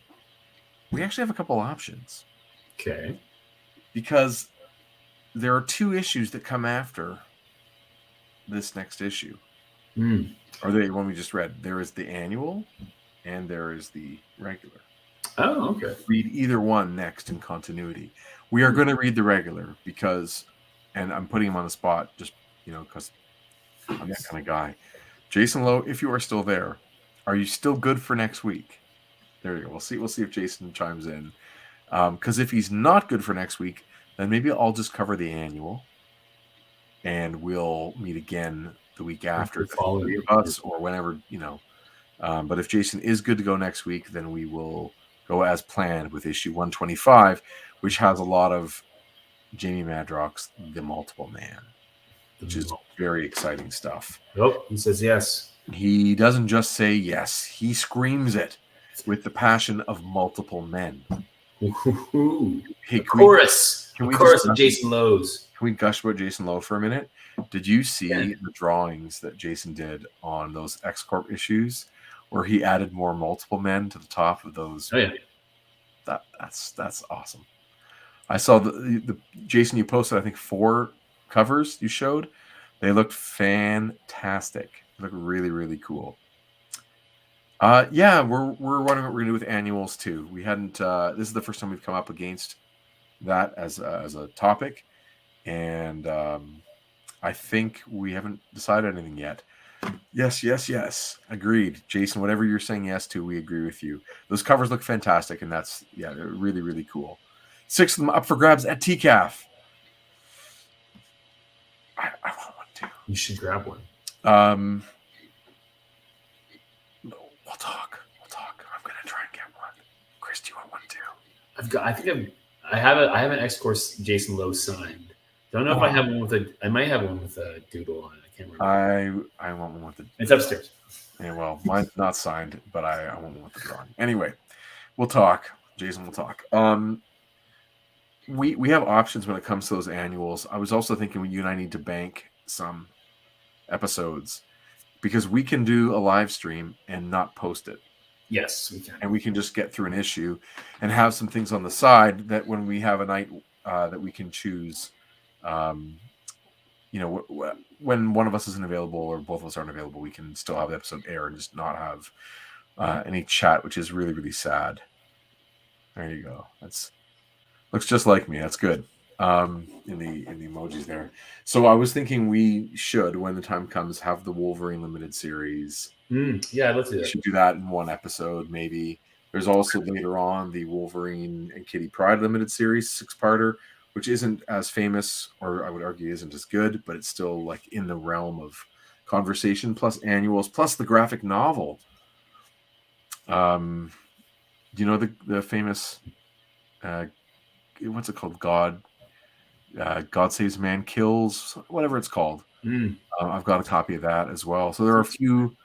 We actually have a couple options. Okay. Because there are 2 issues that come after this next issue. Or the one we just read. There is the annual and there is the regular. Oh, okay. Read either one next in continuity. We are going to read the regular because, and I'm putting him on the spot just, because I'm that kind of guy. Jason Lowe, if you are still there, are you still good for next week? There you go. We'll see if Jason chimes in. Because if he's not good for next week, then maybe I'll just cover the annual and we'll meet again the week after, the 3 of us, or whenever, But if Jason is good to go next week, then we will go as planned with issue 125, which has a lot of Jamie Madrox's The Multiple Man, which is very exciting stuff. Oh, he says yes. He doesn't just say yes. He screams it with the passion of multiple men. Hey, chorus of Jason Lowe's. Can we gush about Jason Lowe for a minute? Did you see the drawings that Jason did on those X-Corp issues where he added more multiple men to the top of those? Oh, yeah. That's awesome. I saw the Jason, you posted, I think, 4 covers you showed. They looked fantastic. They look really, really cool. Yeah, we're wondering what we're gonna do with annuals too. We hadn't. This is the first time we've come up against that as a topic, and I think we haven't decided anything yet. Yes. Agreed, Jason. Whatever you're saying yes to, we agree with you. Those covers look fantastic, and they're really, really cool. 6 of them up for grabs at TCAF. I want one too. You should grab one. We'll talk. I'm gonna try and get one. Chris, do you want one too? I have an X-Course Jason Lowe signed. Don't know if I have one with I might have one with a doodle on it. I can't remember. I want one with the. It's upstairs. Yeah, well, mine's not signed, but I want one with the drawing. Anyway, we'll talk. Jason, we'll talk. We have options when it comes to those annuals. I was also thinking you and I need to bank some episodes because we can do a live stream and not post it. Yes, we can. And we can just get through an issue and have some things on the side that when we have a night that we can choose, when one of us isn't available or both of us aren't available, we can still have the episode air and just not have any chat, which is really, really sad. There you go. Looks just like me. That's good. In the emojis there. So I was thinking we should, when the time comes, have the Wolverine limited series. Yeah, let's do that. We should do that in one episode, maybe. There's also later on the Wolverine and Kitty Pryde limited series, 6-parter, which isn't as famous, or I would argue isn't as good, but it's still like in the realm of conversation, plus annuals, plus the graphic novel. Do you know the famous what's it called? God Saves Man Kills, whatever it's called. I've got a copy of that as well. So there are a few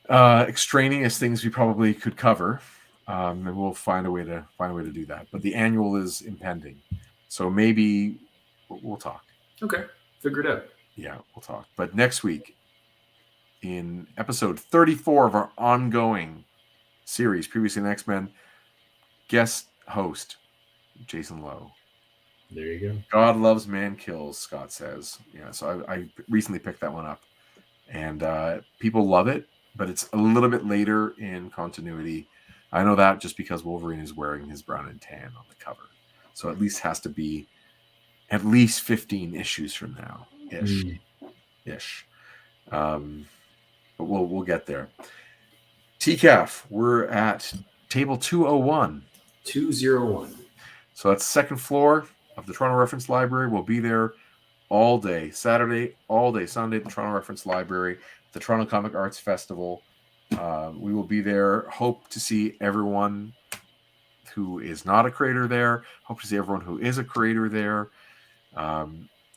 extraneous things we probably could cover, and we'll find a way to do that. But the annual is impending, so maybe we'll talk. Okay, figure it out. Yeah, we'll talk. But next week, in episode 34 of our ongoing series, previously in X-Men, guest host Jason Lowe. There you go. God loves, man kills, Scott says. Yeah, so I recently picked that one up, and people love it, but it's a little bit later in continuity. I know that just because Wolverine is wearing his brown and tan on the cover, so at least has to be at least 15 issues from now, ish. But we'll get there. TCAF, we're at table 201. 201. So that's second floor of the Toronto Reference Library. We'll be there all day Saturday, all day Sunday at the Toronto Reference Library, the Toronto Comic Arts Festival. We will be there. Hope to see everyone who is not a creator there. Hope to see everyone who is a creator there.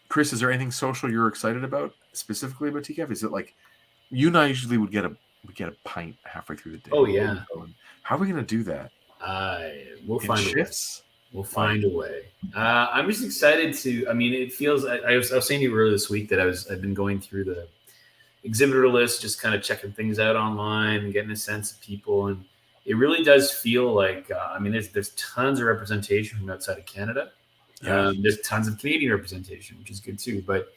Chris, is there anything social you're excited about, specifically about TCAF? Is it like you and I usually would get a pint halfway through the day? Oh yeah. How are we going to do that? We'll In find shifts? a way. We'll find a way. I'm just excited to. I mean, it feels. I was saying to you earlier this week that I've been going through the exhibitor list, just kind of checking things out online, getting a sense of people, and it really does feel like. I mean, there's tons of representation from outside of Canada. Yeah. There's tons of Canadian representation, which is good too. But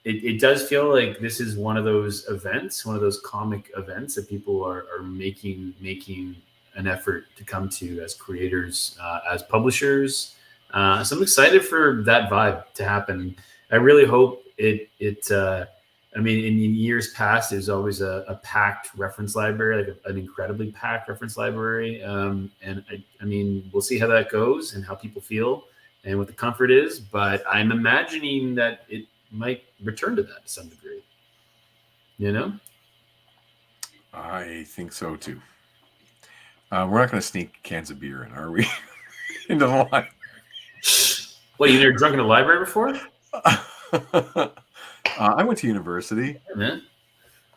it does feel like this is one of those events, one of those comic events that people are making an effort to come to as creators, as publishers. So I'm excited for that vibe to happen. I really hope it. I mean, in years past, there's always a packed reference library, like an incredibly packed reference library. And I mean, we'll see how that goes and how people feel and what the comfort is. But I'm imagining that it might return to that to some degree. You know? I think so too. We're not going to sneak cans of beer in, are we? Into the library. What, you never drunk in a library before? I went to university. Yeah, man.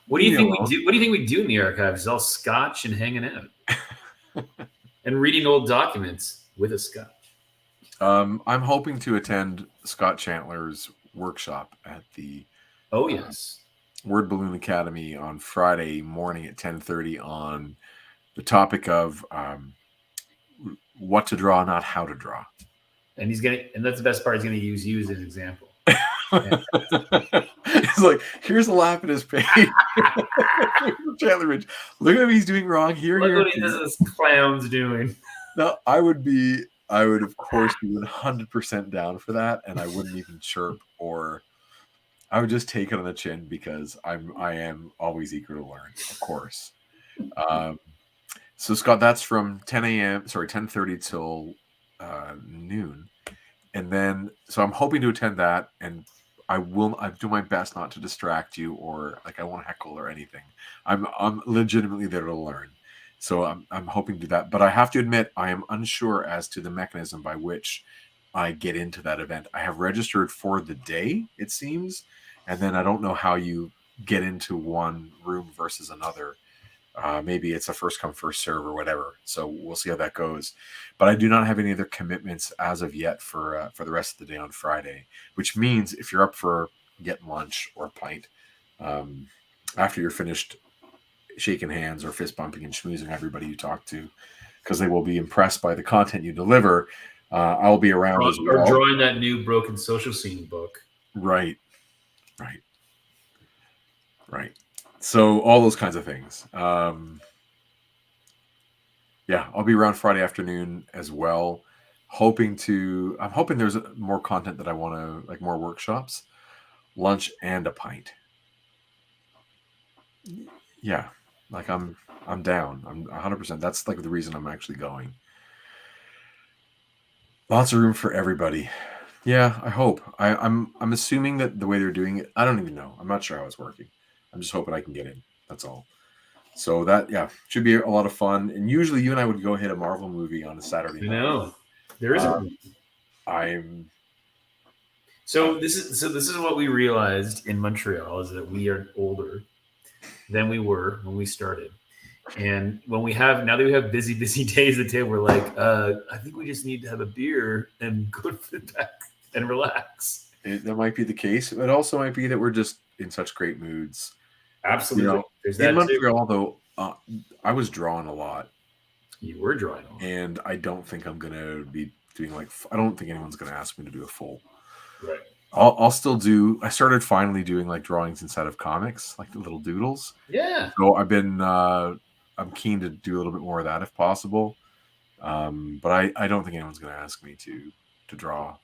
What do you think we do? What do you think we do in the archives? All scotch and hanging out and reading old documents with a scotch. I'm hoping to attend Scott Chandler's workshop at the Word Balloon Academy on Friday morning at 10:30 on the topic of what to draw, not how to draw. And that's the best part. He's gonna use you as an example. It's like, here's the Lapidus page. Chandler Ridge. Look at what he's doing wrong here. Look what this clown's doing. No, I would of course be 100% down for that, and I wouldn't even chirp, or I would just take it on the chin because I am always eager to learn, of course. So Scott, that's from 10:30 till noon, and then so I'm hoping to attend that, and I do my best not to distract you or like I won't heckle or anything. I'm legitimately there to learn, so I'm hoping to do that. But I have to admit I am unsure as to the mechanism by which I get into that event. I have registered for the day, it seems, and then I don't know how you get into one room versus another. Maybe it's a first come first serve or whatever. So we'll see how that goes. But I do not have any other commitments as of yet for the rest of the day on Friday, which means if you're up for getting lunch or a pint after you're finished shaking hands or fist bumping and schmoozing everybody you talk to, because they will be impressed by the content you deliver, I'll be around as well. Or drawing that new Broken Social Scene book. Right. So all those kinds of things. Yeah, I'll be around Friday afternoon as well. I'm hoping there's more content that I want to, like more workshops, lunch and a pint. Yeah, like I'm down. I'm 100%. That's like the reason I'm actually going. Lots of room for everybody. Yeah, I hope. I'm assuming that the way they're doing it, I don't even know. I'm not sure how it's working. I'm just hoping I can get in. That's all. So that, should be a lot of fun. And usually you and I would go hit a Marvel movie on a Saturday night. No, there isn't. So this is what we realized in Montreal is that we are older than we were when we started. And now that we have busy days at the table, we're like, I think we just need to have a beer and go to the back and relax. That might be the case. It also might be that we're just in such great moods Absolutely. There's in that too. Montreal though, I was drawing a lot, You were drawing on. and I don't think I'm gonna be doing I don't think anyone's gonna ask me to do a full. Right. I'll still do. I started finally doing like drawings inside of comics, like the little doodles. Yeah. So I've been. I'm keen to do a little bit more of that if possible. But I don't think anyone's going to ask me to draw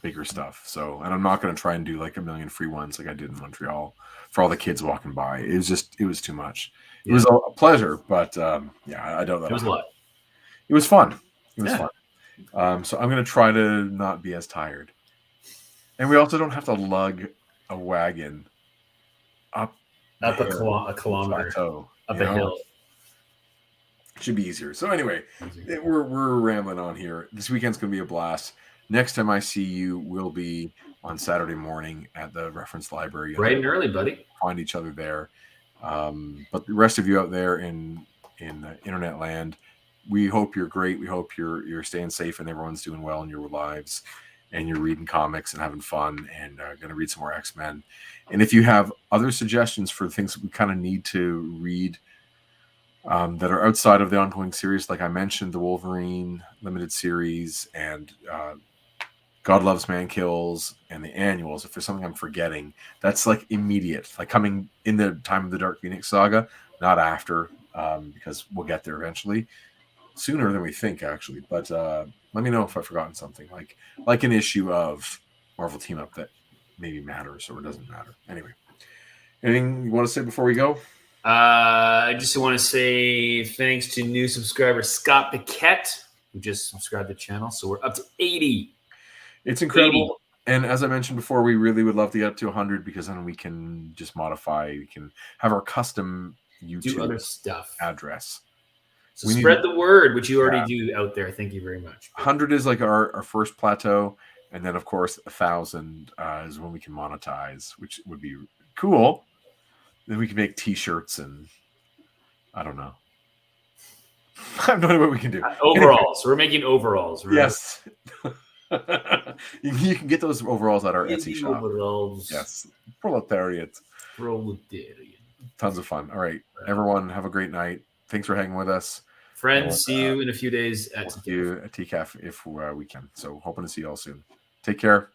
bigger stuff. So, and I'm not going to try and do like a million free ones like I did in Montreal for all the kids walking by. It was too much. It was a pleasure, but yeah, I don't know. It was a lot. It was fun. It was fun. So I'm going to try to not be as tired. And we also don't have to lug a wagon up a kilometer plateau, up a hill. It should be easier. So anyway, we're rambling on here. This weekend's going to be a blast. Next time I see you will be on Saturday morning at the reference library. Bright and early, buddy. Find each other there. But the rest of you out there in internet land, we hope you're great. We hope you're staying safe and everyone's doing well in your lives. And you're reading comics and having fun and going to read some more X-Men. And if you have other suggestions for things that we kind of need to read that are outside of the ongoing series, like I mentioned, the Wolverine limited series and God Loves Man Kills and the annuals, if there's something I'm forgetting, that's like immediate, like coming in the time of the Dark Phoenix saga, not after, because we'll get there eventually. Sooner than we think, actually. But let me know if I've forgotten something, like an issue of Marvel Team Up that maybe matters or doesn't matter. Anyway, anything you want to say before we go? I just want to say thanks to new subscriber Scott Paquette, who just subscribed to the channel. So we're up to 80. It's incredible. 80. And as I mentioned before, we really would love to get up to 100 because then we can just modify. We can have our custom YouTube other stuff address. So spread the word, which you already do out there. Thank you very much. 100 is like our first plateau. And then, of course, 1,000 is when we can monetize, which would be cool. Then we can make T-shirts and I don't know. I have no idea what we can do. Overalls. We're making overalls. Right? Yes. You can get those overalls at our Etsy shop. Overalls. Yes. Proletariat. Tons of fun. All right. Everyone, have a great night. Thanks for hanging with us. Friends, see you in a few days at TCAF if we can. So hoping to see you all soon. Take care.